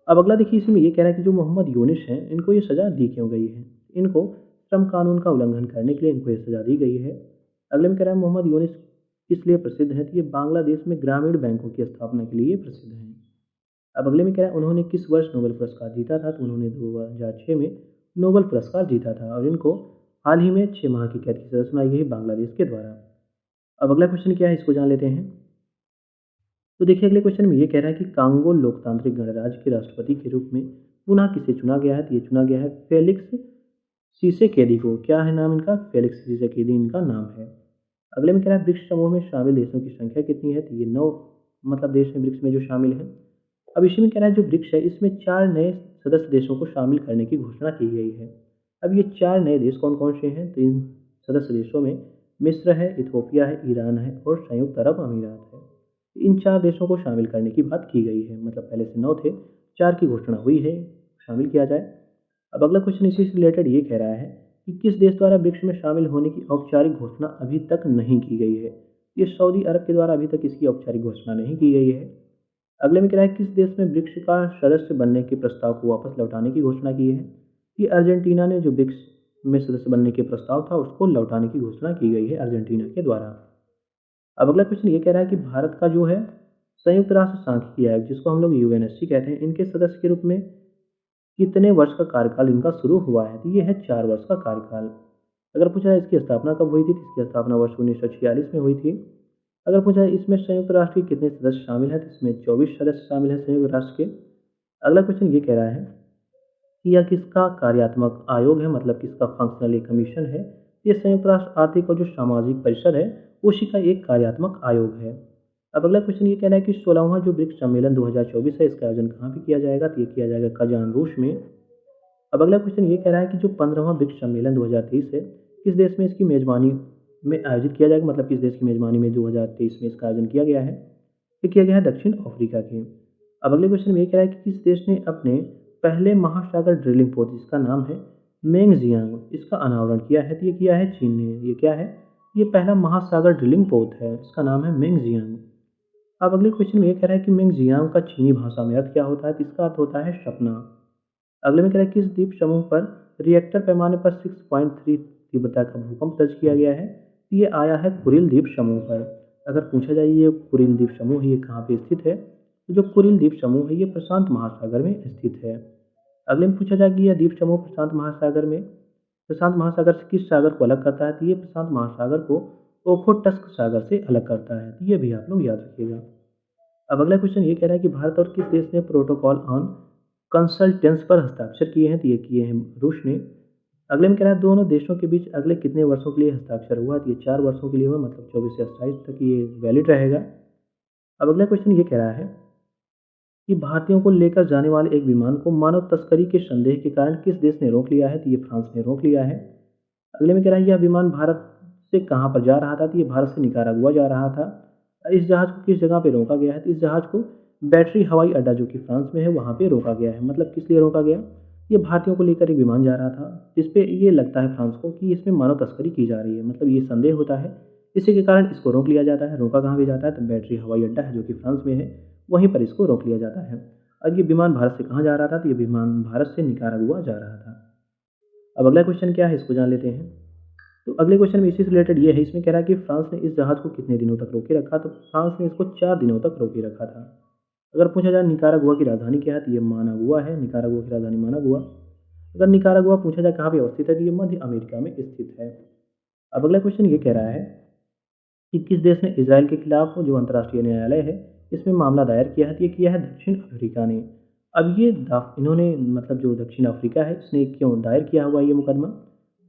[SPEAKER 1] अब अगला देखिए, इसमें ये कह रहा है कि जो मोहम्मद यूनुस हैं इनको ये सज़ा दी क्यों गई है? इनको श्रम कानून का उल्लंघन करने के लिए इनको ये सज़ा दी गई है। अगले में कह रहा है मोहम्मद यूनुस किस लिए प्रसिद्ध है? तो ये बांग्लादेश में ग्रामीण बैंकों की स्थापना के लिए प्रसिद्ध हैं। अब अगले में कह रहा है उन्होंने किस वर्ष नोबेल पुरस्कार जीता था? तो उन्होंने 2006 में नोबेल पुरस्कार जीता था, और इनको हाल ही में 6 माह की कैद की सज़ा सुनाई गई बांग्लादेश के द्वारा। अब अगला क्वेश्चन क्या है इसको जान लेते हैं। तो देखिए अगले क्वेश्चन में ये कह रहा है कि कांगो लोकतांत्रिक गणराज्य के राष्ट्रपति के रूप में पुनः किसे चुना गया है? तो ये चुना गया है फेलिक्स सीसेकेदी को। क्या है नाम इनका? फेलिक्स सीसेकेदी इनका नाम है। अगले में कह रहा है ब्रिक्स समूह में शामिल देशों की संख्या कितनी है? तो ये 9 मतलब देश हैं ब्रिक्स में जो शामिल हैं। अब इसी में कह रहा है जो ब्रिक्स है इसमें 4 नए सदस्य देशों को शामिल करने की घोषणा की गई है। अब ये 4 नए देश कौन कौन से हैं? तो इन सदस्य देशों में मिस्र है, इथोपिया है, ईरान है और संयुक्त अरब अमीरात है। इन 4 देशों को शामिल करने की बात की गई है, मतलब पहले से 9 थे, 4 की घोषणा हुई है, शामिल किया जाए। अब अगला क्वेश्चन इसी से रिलेटेड ये कह रहा है कि किस देश द्वारा ब्रिक्स में शामिल होने की औपचारिक घोषणा अभी तक नहीं की गई है? ये सऊदी अरब के द्वारा अभी तक इसकी औपचारिक घोषणा नहीं की गई है। अगले में कह रहा है किस देश में ब्रिक्स का सदस्य बनने के प्रस्ताव को वापस लौटाने की घोषणा की है? ये अर्जेंटीना ने जो ब्रिक्स में सदस्य बनने के प्रस्ताव था उसको लौटाने की घोषणा की गई है अर्जेंटीना के द्वारा। अब अगला क्वेश्चन ये कह रहा है कि भारत का जो है संयुक्त राष्ट्र सांख्यिकी आयोग, जिसको हम लोग यूएनएससी कहते हैं, इनके सदस्य के रूप में कितने वर्ष का कार्यकाल इनका शुरू हुआ है? तो ये है 4 वर्ष का कार्यकाल। अगर पूछा है इसकी स्थापना कब हुई थी? तो इसकी स्थापना वर्ष 1946 में हुई थी। अगर पूछा है इसमें संयुक्त राष्ट्र के कितने सदस्य शामिल हैं? तो इसमें 24 सदस्य शामिल हैं संयुक्त राष्ट्र के। अगला क्वेश्चन ये कह रहा है कि यह किसका कार्यात्मक आयोग है, मतलब किसका फंक्शनल कमीशन है? ये संयुक्त राष्ट्र आर्थिक और जो सामाजिक परिषद है उसी का एक कार्यात्मक आयोग है। अब अगला क्वेश्चन ये कह रहा है कि 16वां जो ब्रिक्स सम्मेलन 2024 है इसका आयोजन कहाँ पे किया जाएगा? तो ये किया जाएगा कजान रूस में। अब अगला क्वेश्चन ये कह रहा है कि जो 15वां ब्रिक्स सम्मेलन 2023 है किस देश में इसकी मेजबानी में आयोजित किया जाएगा, मतलब किस देश की मेजबानी में 2023 में इसका आयोजन किया गया है? ये किया गया है दक्षिण अफ्रीका के। अब अगले क्वेश्चन में ये कह रहा है कि किस देश ने अपने पहले महासागर ड्रिलिंग पोत, जिसका नाम है मेंगजियांग, इसका अनावरण किया है? तो ये किया है चीन ने। ये क्या है? ये पहला महासागर ड्रिलिंग पोत है, इसका नाम है मेंगजियांग। अब अगले क्वेश्चन में ये कह रहा है कि मेंगजियांग का चीनी भाषा में अर्थ क्या होता है? तो इसका अर्थ होता है सपना। अगले में कह रहा है किस द्वीप समूह पर रिएक्टर पैमाने पर 6.3 तीव्रता का भूकंप दर्ज किया गया है? तो ये आया है कुरिल द्वीप समूह पर। अगर पूछा जाए ये कुरिल द्वीप समूह ये कहाँ पे स्थित है? तो जो कुरिल द्वीप समूह है ये प्रशांत महासागर में स्थित है। अगले में पूछा जाए कि यह द्वीप समूह प्रशांत महासागर से किस सागर को अलग करता है? तो ये प्रशांत महासागर को ओखोटस्क सागर से अलग करता है। तो ये भी आप लोग याद रखिएगा। अब अगला क्वेश्चन ये कह रहा है कि भारत और किस देश ने प्रोटोकॉल ऑन कंसल्टेंस पर हस्ताक्षर किए हैं? तो ये किए हैं रूस ने। अगले में कह रहा है दोनों देशों के बीच अगले कितने वर्षों के लिए हस्ताक्षर हुआ? तो ये 4 वर्षों के लिए हुआ, मतलब 24 से 28 तक ये वैलिड रहेगा। अब अगला क्वेश्चन ये कह रहा है कि भारतीयों को लेकर जाने वाले एक विमान को मानव तस्करी के संदेह के कारण किस देश ने रोक लिया है? तो ये फ्रांस ने रोक लिया है। अगले में कह रहा है यह विमान भारत से कहाँ पर जा रहा था? तो ये भारत से निकारागुआ जा रहा था। इस जहाज़ को किस जगह पे रोका गया है? तो इस जहाज़ को बैटरी हवाई अड्डा जो कि फ्रांस में है वहाँ पे रोका गया है। मतलब किस लिए रोका गया? ये भारतीयों को लेकर एक विमान जा रहा था, जिस पे ये लगता है फ्रांस को कि इसमें मानव तस्करी की जा रही है। मतलब ये संदेह होता है, इसी के कारण इसको रोक लिया जाता है। रोका कहाँ पे जाता है? तो बैटरी हवाई अड्डा है जो कि फ्रांस में है, वहीं पर इसको रोक लिया जाता है। और ये विमान भारत से कहाँ जा रहा था? तो ये विमान भारत से निकारागुआ जा रहा था। अब अगला क्वेश्चन क्या है इसको जान लेते हैं। तो अगले क्वेश्चन में इसी से रिलेटेड ये है, इसमें कह रहा है कि फ्रांस ने इस जहाज़ को कितने दिनों तक रोके रखा? तो फ्रांस ने इसको 4 दिनों तक रोके रखा था। अगर पूछा जाए निकारागुआ की राजधानी क्या है? तो ये मानागुआ है, निकारागुआ की राजधानी मानागुआ। अगर निकारागुआ पूछा जाए कहाँ पे अवस्थित है? तो ये मध्य अमेरिका में स्थित है। अब अगला क्वेश्चन ये कह रहा है कि किस देश ने इज़राइल के खिलाफ जो अंतर्राष्ट्रीय न्यायालय है, इसमें मामला दायर किया है? तो ये किया है दक्षिण अफ्रीका ने। अब ये इन्होंने मतलब जो दक्षिण अफ्रीका है, इसने क्यों दायर किया हुआ है ये मुकदमा?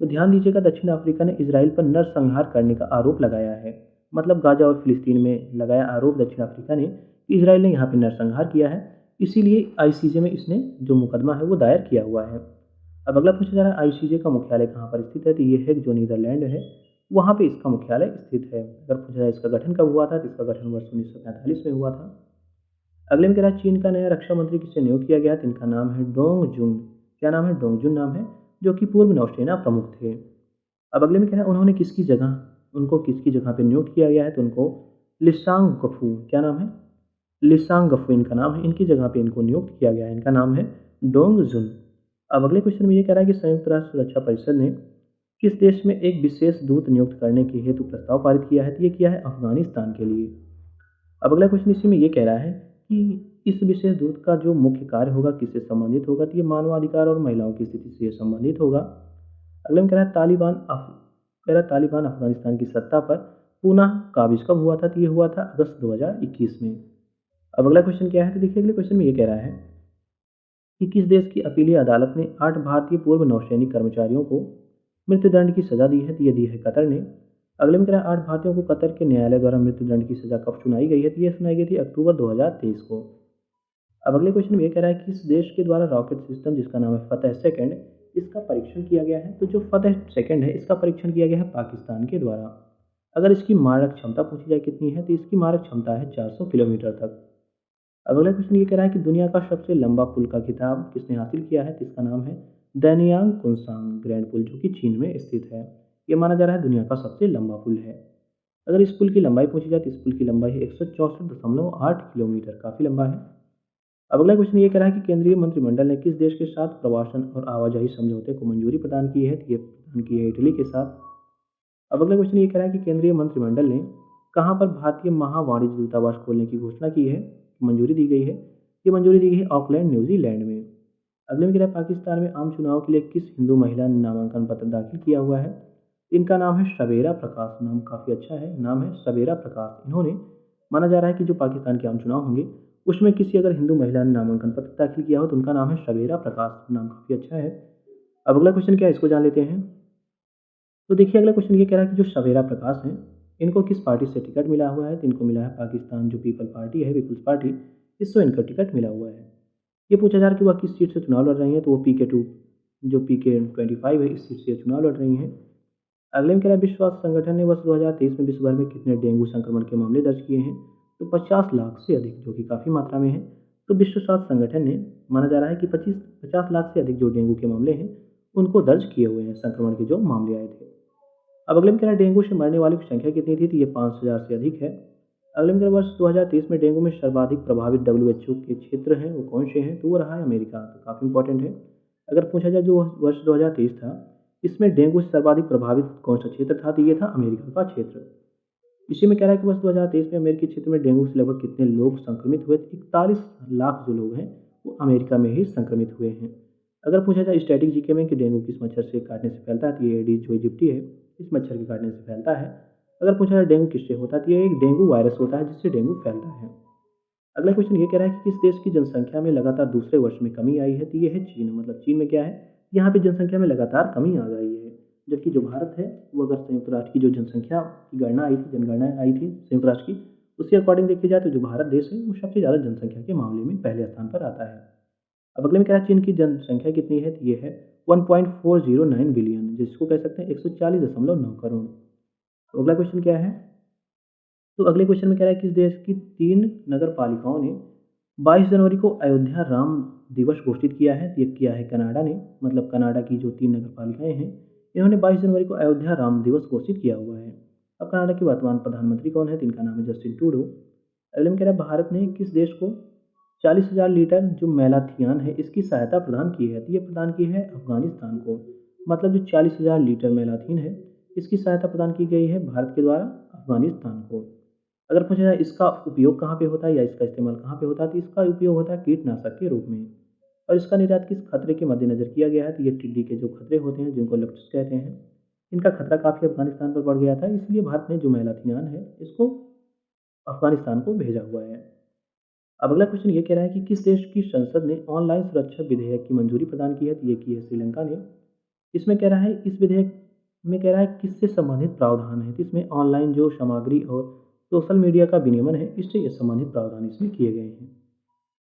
[SPEAKER 1] तो ध्यान दीजिएगा, दक्षिण अफ्रीका ने इज़राइल पर नरसंहार करने का आरोप लगाया है। मतलब गाज़ा और फ़िलिस्तीन में लगाया आरोप दक्षिण अफ्रीका ने कि इज़राइल ने यहाँ पे नरसंहार किया है, इसीलिए आईसीजे में इसने जो मुकदमा है वो दायर किया हुआ है। अब अगला पूछा जा रहा है आईसीजे का मुख्यालय कहाँ पर स्थित है? तो ये है जो नीदरलैंड है, वहाँ पे इसका मुख्यालय स्थित है। अगर पूछा जाए इसका गठन कब हुआ था? तो इसका गठन वर्ष 1945 में हुआ था। अगले में कह रहा है चीन का नया रक्षा मंत्री किसे नियुक्त किया गया? तो इनका नाम है डोंग जुन। क्या नाम है? डोंग जुन नाम है, जो कि पूर्व नौसेना प्रमुख थे। अब अगले में कह रहा है उन्होंने किसकी जगह उनको किसकी जगह पे नियुक्त किया गया है? तो उनको लिसांग गफू, क्या नाम है? लिसांग गफू इनका नाम है, इनकी जगह पे इनको नियुक्त किया गया है। इनका नाम है डोंग जुन। अब अगले क्वेश्चन में ये कह रहा है कि संयुक्त राष्ट्र सुरक्षा परिषद ने किस देश में एक विशेष दूत नियुक्त करने के हेतु प्रस्ताव पारित किया है? तो ये किया है अफगानिस्तान के लिए। अब अगला क्वेश्चन इसी में ये कह रहा है कि इस विशेष दूत का जो मुख्य कार्य होगा किससे संबंधित होगा? तो ये मानवाधिकार और महिलाओं की स्थिति से संबंधित होगा। अगले में कह रहा है कह रहा है तालिबान अफगानिस्तान की सत्ता पर पुनः काबिज कब हुआ था? तो ये हुआ था अगस्त 2021 में। अब अगला क्वेश्चन क्या है? तो देखिए अगले क्वेश्चन में ये कह रहा है कि किस देश की अपीलीय अदालत ने 8 भारतीय पूर्व नौसैनिक कर्मचारियों को मृत्युदंड की सजा दी है? तो ये दी है कतर ने। अगले में कह रहा है 8 भारतीयों को कतर के न्यायालय द्वारा मृत्युदंड की सजा कब सुनाई गई है? तो ये सुनाई गई थी अक्टूबर 2023 को। अब अगले क्वेश्चन में ये कह रहा है कि किस देश के द्वारा रॉकेट सिस्टम जिसका नाम है फतेह सेकंड, इसका परीक्षण किया गया है? तो जो फतेह सेकंड है इसका परीक्षण किया गया है पाकिस्तान के द्वारा। अगर इसकी मारक क्षमता पूछी जाए कितनी है? तो इसकी मारक क्षमता है 400 किलोमीटर तक। अब अगला क्वेश्चन ये कह रहा है कि दुनिया का सबसे लंबा पुल का खिताब किसने हासिल किया है? तो इसका नाम है दैनियांग कुनसांग ग्रैंड पुल, जो कि चीन में स्थित है। ये माना जा रहा है दुनिया का सबसे लंबा पुल है। अगर इस पुल की लंबाई पूछी जाए तो इस पुल की लंबाई है 164.8 किलोमीटर, काफ़ी लंबा है। अब अगला क्वेश्चन ये कह रहा है कि केंद्रीय मंत्रिमंडल ने किस देश के साथ प्रवासन और आवाजाही समझौते को मंजूरी प्रदान की है? तो ये प्रदान की है इटली के साथ। अब अगला क्वेश्चन ये कह रहा है कि केंद्रीय मंत्रिमंडल ने कहाँ पर भारतीय महावाणिज्य दूतावास खोलने की घोषणा की है, मंजूरी दी गई है? ये मंजूरी दी गई है ऑकलैंड न्यूजीलैंड में। अगले में कह रहा है पाकिस्तान में आम चुनाव के लिए किस हिंदू महिला ने नामांकन पत्र दाखिल किया हुआ है? इनका नाम है शबेरा प्रकाश। नाम काफ़ी अच्छा है, नाम है शबेरा प्रकाश। इन्होंने माना जा रहा है कि जो पाकिस्तान के आम चुनाव होंगे उसमें किसी अगर हिंदू महिला ने नामांकन पत्र दाखिल किया हो तो उनका नाम है शबेरा प्रकाश। नाम काफ़ी अच्छा है। अब अगला क्वेश्चन क्या है इसको जान लेते हैं। तो देखिए अगला क्वेश्चन ये कह रहा है कि जो सवेरा प्रकाश हैं, इनको किस पार्टी से टिकट मिला हुआ है? तो इनको मिला है पाकिस्तान जो पीपल पार्टी है, पीपल्स पार्टी, इससे इनका टिकट मिला हुआ है। ये पूछा जा रहा है कि वह किस सीट से चुनाव लड़ रही हैं? तो वो PK2 जो PK25 है इस सीट से चुनाव लड़ रही हैं। अगले में कह रहा है विश्व स्वास्थ्य संगठन ने वर्ष 2023 में विश्व भर में कितने डेंगू संक्रमण के मामले दर्ज किए हैं? तो 50 लाख से अधिक, जो कि काफ़ी मात्रा में है। तो विश्व स्वास्थ्य संगठन ने माना जा रहा है कि 50 लाख से अधिक जो डेंगू के मामले हैं उनको दर्ज किए हुए हैं, संक्रमण के जो मामले आए थे। अब अगले में कह रहा है डेंगू से मरने वालों की संख्या कितनी थी? तो ये 5,000 से अधिक है। अगले में कह रहा है वर्ष 2023 में डेंगू में सर्वाधिक प्रभावित WHO के क्षेत्र हैं वो कौन से हैं? तो वो रहा है अमेरिका, तो काफ़ी इंपॉर्टेंट है। अगर पूछा जाए जो वर्ष 2023 था, इसमें डेंगू से सर्वाधिक प्रभावित कौन सा क्षेत्र था? तो ये था अमेरिका का क्षेत्र। इसी में कह रहा है कि वर्ष 2023 में अमेरिकी क्षेत्र में डेंगू से लगभग कितने लोग संक्रमित हुए? 41 लाख जो लोग हैं वो अमेरिका में ही संक्रमित हुए हैं। अगर पूछा जाए स्टैटिक जीके में कि डेंगू किस मच्छर से काटने से फैलता है? तो ये एडिस जो इजिप्टी है इस मच्छर के काटने से फैलता है। अगर पूछा जाए डेंगू किससे होता है? तो ये एक डेंगू वायरस होता है जिससे डेंगू फैलता है। अगला क्वेश्चन ये कह रहा है कि किस देश की जनसंख्या में लगातार दूसरे वर्ष में कमी आई है? तो ये है चीन। मतलब चीन में क्या है, यहाँ पे जनसंख्या में लगातार कमी आ गई है। जबकि जो भारत है वो अगर संयुक्त राष्ट्र की जो जनसंख्या की गणना आई थी, जनगणना आई थी संयुक्त राष्ट्र की, उसी अकॉर्डिंग देखी जाए तो जो भारत देश है वो सबसे ज़्यादा जनसंख्या के मामले में पहले स्थान पर आता है। अब अगले में क्या है, चीन की जनसंख्या कितनी है, तो ये है 1.409 बिलियन, जिसको कह सकते हैं 140.9 करोड़। तो अगला क्वेश्चन क्या है, तो अगले क्वेश्चन में कह रहा है किस देश की 3 नगर पालिकाओं ने 22 जनवरी को अयोध्या राम दिवस घोषित किया है। तो ये किया है कनाडा ने, मतलब कनाडा की जो 3 नगर पालिकाएं हैं इन्होंने 22 जनवरी को अयोध्या राम दिवस घोषित किया हुआ है। अब कनाडा के वर्तमान प्रधानमंत्री कौन है, तो इनका नाम है जस्टिन ट्रूडो। अगले में कह रहा है भारत ने किस देश को 40,000 लीटर जो मैलाथियान है इसकी सहायता प्रदान की है, तो ये प्रदान की है अफगानिस्तान को। मतलब जो 40,000 लीटर मैलाथीन है इसकी सहायता प्रदान की गई है भारत के द्वारा अफगानिस्तान को। अगर पूछा जाए इसका उपयोग कहाँ पे होता है या इसका इस्तेमाल कहाँ पे होता है, तो इसका उपयोग होता है कीटनाशक के रूप में। और इसका निर्यात किस खतरे के मद्देनज़र किया गया है, तो ये टिड्डी के जो खतरे होते हैं जिनको लेप्टस कहते हैं, इनका खतरा काफ़ी अफगानिस्तान पर बढ़ गया था, इसलिए भारत ने जो मैलाथियान है इसको अफगानिस्तान को भेजा हुआ है। अब अगला क्वेश्चन ये कह रहा है कि किस देश की संसद ने ऑनलाइन सुरक्षा विधेयक की मंजूरी प्रदान की है, तो ये की है श्रीलंका ने। इसमें कह रहा है इस विधेयक में कह रहा है किससे संबंधित प्रावधान है, तो इसमें ऑनलाइन जो सामग्री और सोशल मीडिया का विनियमन है इससे ये संबंधित प्रावधान इसमें किए गए हैं।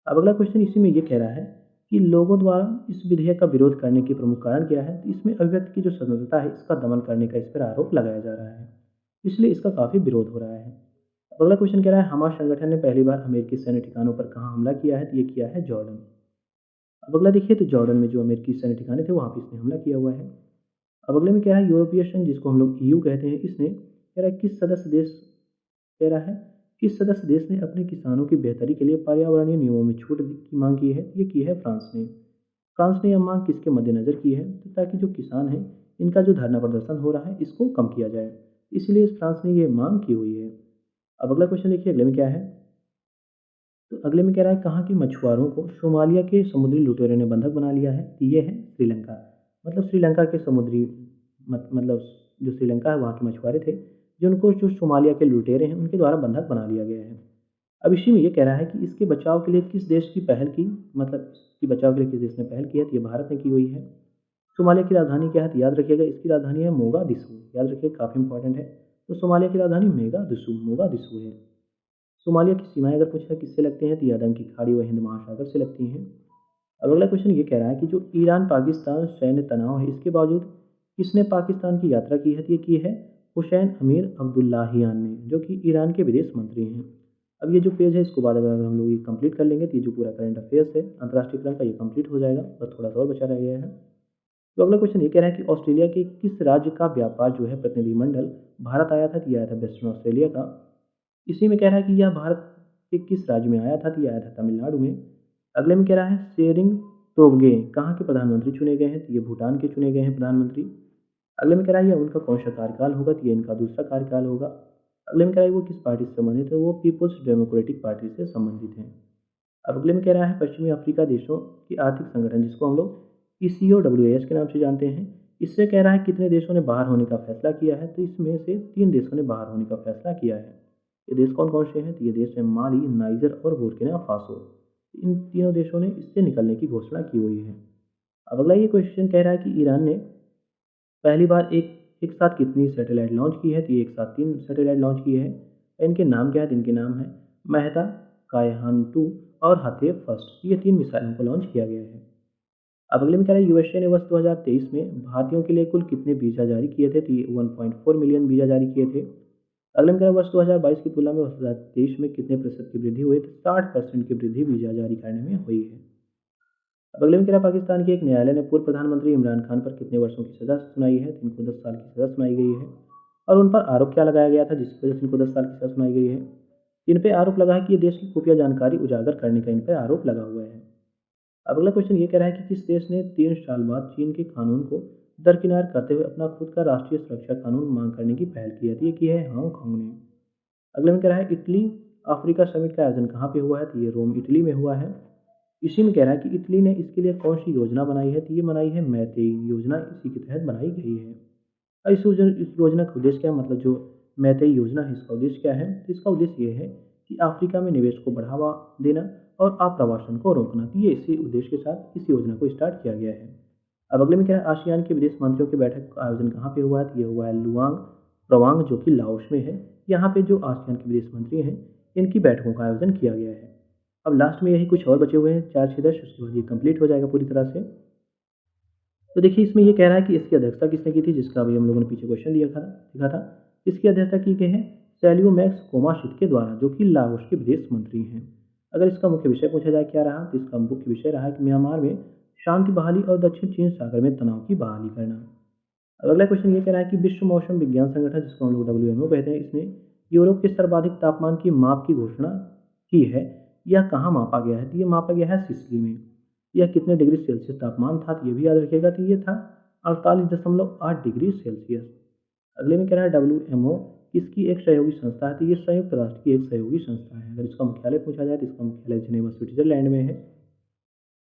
[SPEAKER 1] अब अगला क्वेश्चन इसी में ये कह रहा है कि लोगों द्वारा इस विधेयक का विरोध करने के प्रमुख कारण क्या है, तो इसमें अभिव्यक्ति की जो स्वतंत्रता है इसका दमन करने का इस पर आरोप लगाया जा रहा है, इसलिए इसका काफ़ी विरोध हो रहा है। अब अगला क्वेश्चन कह रहा है हमास संगठन ने पहली बार अमेरिकी सैन्य ठिकानों पर कहाँ हमला किया है, तो ये किया है जॉर्डन। अब अगला देखिए तो जॉर्डन में जो अमेरिकी सैन्य ठिकाने थे वहाँ पर इसने हमला किया हुआ है। अब अगले में क्या है, यूरोपीय संघ जिसको हम लोग ईयू कहते हैं, इसने कह रहा है कह रहा है किस सदस्य देश ने अपने किसानों की बेहतरी के लिए पर्यावरणीय नियमों में छूट की मांग की है, ये की है फ्रांस ने। फ्रांस ने यह मांग किसके मद्देनज़र की है, तो ताकि जो किसान हैं इनका जो धरना प्रदर्शन हो रहा है इसको कम किया जाए, इसलिए फ्रांस ने ये मांग की हुई है। अब अगला क्वेश्चन देखिए अगले में क्या है, तो अगले में कह रहा है कहाँ के मछुआरों को सोमालिया के समुद्री लुटेरों ने बंधक बना लिया है, तो ये है श्रीलंका। मतलब श्रीलंका के समुद्री मतलब जो श्रीलंका है वहाँ के मछुआरे थे जिनको जो सोमालिया के लुटेरे हैं उनके द्वारा बंधक बना लिया गया है। अब इसी में ये कह रहा है कि इसके बचाव के लिए किस देश की पहल की, मतलब इसकी बचाव के लिए किस देश ने पहल की है, तो ये भारत ने की हुई है। सोमालिया की राजधानी क्या है, तो याद रखिएगा इसकी राजधानी है मोगादिशु, याद रखिए काफ़ी इंपॉर्टेंट है। तो सोमालिया की राजधानी मोगादिशु है। सोमालिया की सीमाएं अगर पूछा किससे लगती हैं, तो ये अदम की खाड़ी व हिंद महासागर से लगती हैं। अब अगला क्वेश्चन ये कह रहा है कि जो ईरान पाकिस्तान सैन्य तनाव है इसके बावजूद किसने पाकिस्तान की यात्रा की है, तो ये की है हुसैन अमीर अब्दुल्लाहियान ने, जो कि ईरान के विदेश मंत्री हैं। अब ये जो पेज है इसको बाद अगर हम लोग ये कंप्लीट कर लेंगे तो ये जो पूरा करंट अफेयर्स है अंतर्राष्ट्रीय क्रम का ये कंप्लीट हो जाएगा, बस थोड़ा सा और बचा रह गया है। तो अगला क्वेश्चन ये कह रहा है कि ऑस्ट्रेलिया के किस राज्य का व्यापार जो है प्रतिनिधिमंडल भारत आया था, तो ये आया था वेस्टर्न ऑस्ट्रेलिया का। इसी में कह रहा है कि यह भारत के किस राज्य में आया था, तो ये आया था तमिलनाडु में। अगले में कह रहा है शेरिंग तोब्गे कहाँ के प्रधानमंत्री चुने गए हैं, तो ये भूटान के चुने गए हैं प्रधानमंत्री। अगले में कह रहा है ये उनका कौन सा कार्यकाल होगा, तो ये इनका दूसरा कार्यकाल होगा। अगले में कह रहा है वो किस पार्टी से संबंधित है, वो पीपुल्स डेमोक्रेटिक पार्टी से संबंधित हैं। अब अगले में कह रहा है पश्चिमी अफ्रीका देशों की आर्थिक संगठन जिसको हम लोग ECOWAS के नाम से जानते हैं, इससे कह रहा है कितने देशों ने बाहर होने का फैसला किया है, तो इसमें से 3 देशों ने बाहर होने का फैसला किया है। ये देश कौन कौन से हैं, तो ये देश है माली, नाइजर और बुर्किना फासो। इन तीनों देशों ने इससे निकलने की घोषणा की हुई है। अब अगला ये क्वेश्चन कह रहा है कि ईरान ने पहली बार एक साथ कितनी सैटेलाइट लॉन्च की है, तो ये एक साथ 3 सैटेलाइट लॉन्च की है। इनके नाम क्या है, तो इनके नाम है मेहता, कायहान 2 और हथेब फर्स्ट। ये 3 मिसाइलों को लॉन्च किया गया है। अब अगले में कह रहा है यूएसए ने वर्ष 2023 में भारतीयों के लिए कुल कितने वीज़ा जारी किए थे, तो ये 1.4 मिलियन वीज़ा जारी किए थे। अगले में कह रहा है वर्ष 2022 की तुलना में वर्ष 2023 में कितने प्रतिशत की वृद्धि हुई, तो 60% की वृद्धि वीज़ा जारी करने में हुई है। अब अगले में कह रहा है पाकिस्तान के एक न्यायालय ने पूर्व प्रधानमंत्री इमरान खान पर कितने वर्षों की सज़ा सुनाई है, तो इनको 10 साल की सज़ा सुनाई गई है। और उन पर आरोप क्या लगाया गया था जिसकी वजह से इनको 10 साल की सज़ा सुनाई गई है। इन पर आरोप लगा है कि ये देश की खुफिया जानकारी उजागर करने का इन पर आरोप लगा हुआ है। अब अगला क्वेश्चन ये कह रहा है कि किस देश ने 3 साल बाद चीन के कानून को दरकिनार करते हुए अपना खुद का राष्ट्रीय सुरक्षा कानून मांग करने की पहल की है, तो ये की है हांगकांग ने। अगले में कह रहा है इटली अफ्रीका समिट का आयोजन कहाँ पे हुआ है, तो ये रोम इटली में हुआ है। इसी में कह रहा है कि इटली ने इसके लिए कौन सी योजना बनाई है, तो ये बनाई है मैतेई योजना, इसी के तहत बनाई गई है। और इस योजना का उद्देश्य क्या है, मतलब जो मैतेई योजना है इसका उद्देश्य क्या है, तो इसका उद्देश्य ये है कि अफ्रीका में निवेश को बढ़ावा देना और आप्रवासन को रोकना, तो ये इसी उद्देश्य के साथ इस योजना को स्टार्ट किया गया है। अब अगले में क्या है आसियान के विदेश मंत्रियों की बैठक का आयोजन कहाँ पे हुआ है, तो ये हुआ है लुआंग प्रवांग जो कि लाओस में है। यहाँ पे जो आसियान के विदेश मंत्री हैं इनकी बैठकों का आयोजन किया गया है। अब लास्ट में यही कुछ और बचे हुए हैं 4 6 10, उसके बाद ये कंप्लीट हो जाएगा पूरी तरह से। तो देखिए इसमें ये कह रहा है कि इसकी अध्यक्षता किसने की थी, जिसका अभी हम लोगों ने पीछे क्वेश्चन दिखा था। इसकी अध्यक्षता की गई है सेलियो मैक्स कोमाशित के द्वारा, जो कि लागोस के विदेश मंत्री हैं। अगर इसका मुख्य विषय पूछा जाए क्या रहा, तो इसका मुख्य विषय रहा है कि म्यांमार में शांति बहाली और दक्षिण चीन सागर में तनाव की बहाली करना। अब अगला क्वेश्चन ये कह रहा है कि विश्व मौसम विज्ञान संगठन, जिसको हम लोग WMO कहते हैं, इसने यूरोप के सर्वाधिक तापमान की माप की घोषणा की है। यह कहाँ मापा गया है, तो ये मापा गया है सिसिली में। यह कितने डिग्री सेल्सियस तापमान था, तो ये भी याद रखिएगा, तो ये था 48.8 डिग्री सेल्सियस। अगले में कह रहा है WMO किसकी एक सहयोगी संस्था है, तो ये संयुक्त राष्ट्र की एक सहयोगी संस्था है। अगर इसका मुख्यालय पूछा जाए तो इसका मुख्यालय जिनेवा स्विट्जरलैंड में है।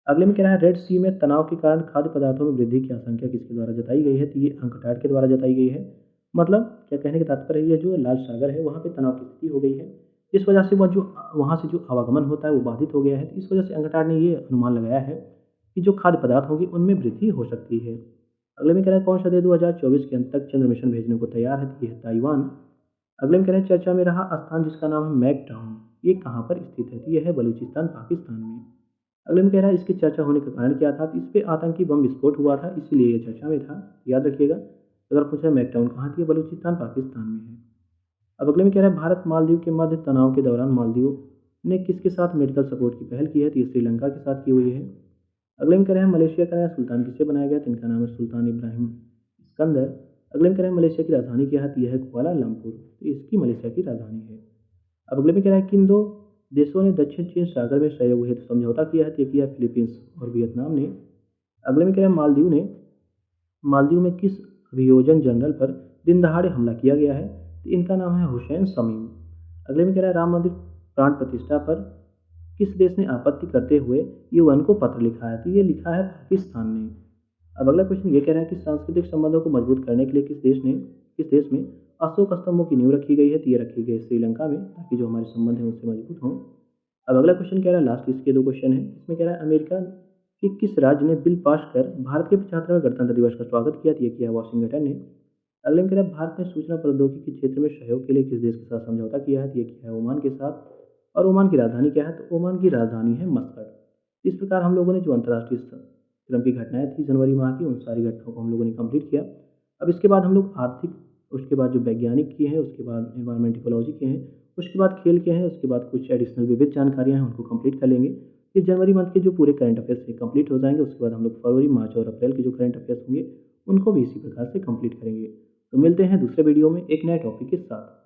[SPEAKER 1] अगले में कह रहा है रेड सी में तनाव के कारण खाद्य पदार्थों में वृद्धि की आशंका किसके द्वारा जताई गई है, तो ये अंकटाड के द्वारा जताई गई है। मतलब क्या कहने का तात्पर्य है, ये जो लाल सागर है वहाँ पे तनाव की स्थिति हो गई है, इस वजह से वहाँ से जो आवागमन होता है वो बाधित हो गया है। तो इस वजह से अंकटाड ने ये अनुमान लगाया है कि जो खाद्य पदार्थ होंगे उनमें वृद्धि हो सकती है। अगले में कह रहा है कौन सा देश 2024 के अंत तक चंद्र मिशन भेजने को तैयार है, तो ये है ताइवान। अगले में कह रहे हैं चर्चा में रहा स्थान जिसका नाम है मैक टाउन, ये कहाँ पर स्थित है, तो ये है बलूचिस्तान पाकिस्तान में। अगले में कह रहा है इसकी चर्चा होने का कारण क्या था, तो इस पे आतंकी बम विस्फोट हुआ था, इसीलिए ये चर्चा में था, याद रखिएगा। अगर पूछा मैक टाउन कहाँ थी, ये बलूचिस्तान पाकिस्तान में है। अब अगले में कह रहा है भारत मालदीव के मध्य तनाव के दौरान मालदीव ने किसके साथ मेडिकल सपोर्ट की पहल की है, तो ये श्रीलंका के साथ की हुई है। अगले में कह रहे हैं मलेशिया का नया सुल्तान किसे बनाया गया, तो इनका नाम है सुल्तान इब्राहिम सिकंदर। अगले में कह रहे हैं मलेशिया की राजधानी क्या है, तो यह है कुआलालंपुर, तो इसकी मलेशिया की राजधानी है। अब अगले में कह रहा है किन दो देशों ने दक्षिण चीन सागर में सहयोग हेतु समझौता किया है, तो ये किया फिलीपींस और वियतनाम ने। अगले में कह रहे हैं मालदीव में किस अभियोजन जनरल पर दिन दहाड़े हमला किया गया है, तो इनका नाम है हुसैन शमीम। अगले में कह रहा है राम मंदिर प्राण प्रतिष्ठा पर किस देश ने आपत्ति करते हुए UN को पत्र लिखा है, तो ये लिखा है पाकिस्तान ने। अब अगला क्वेश्चन ये कह रहा है कि सांस्कृतिक संबंधों को मजबूत करने के लिए किस देश में अशोक स्तंभों की नींव रखी गई है, तो ये रखी गई है श्रीलंका में, ताकि जो हमारे संबंध हैं उससे मजबूत हों। अब अगला क्वेश्चन कह रहा है लास्ट इसके 2 क्वेश्चन है, इसमें कह रहा है अमेरिका कि किस राज्य ने बिल पास कर भारत के 75वें गणतंत्र दिवस का स्वागत किया, तो ये किया वाशिंगटन ने। अगले में कह रहा है भारत ने सूचना प्रौद्योगिकी के क्षेत्र में सहयोग के लिए किस देश के साथ समझौता किया है, तो ये किया है ओमान के साथ। और ओमान की राजधानी क्या है, तो ओमान की राजधानी है मस्कट। इस प्रकार हम लोगों ने जो अंतर्राष्ट्रीय क्रम की घटनाएं थी जनवरी माह की, उन सारी घटनाओं को हम लोगों ने कंप्लीट किया। अब इसके बाद हम लोग आर्थिक, उसके बाद जो वैज्ञानिक की हैं, उसके बाद एनवायरमेंट इकोलॉजी के हैं, उसके बाद खेल के हैं, उसके बाद कुछ एडिशनल विविध जानकारियाँ हैं उनको कंप्लीट कर लेंगे। इस जनवरी मंथ के जो पूरे करंट अफेयर्स से कंप्लीट हो जाएंगे, उसके बाद हम लोग फरवरी, मार्च और अप्रैल के जो करंट अफेयर्स होंगे उनको भी इसी प्रकार से कंप्लीट करेंगे। तो मिलते हैं दूसरे वीडियो में एक नए टॉपिक के साथ।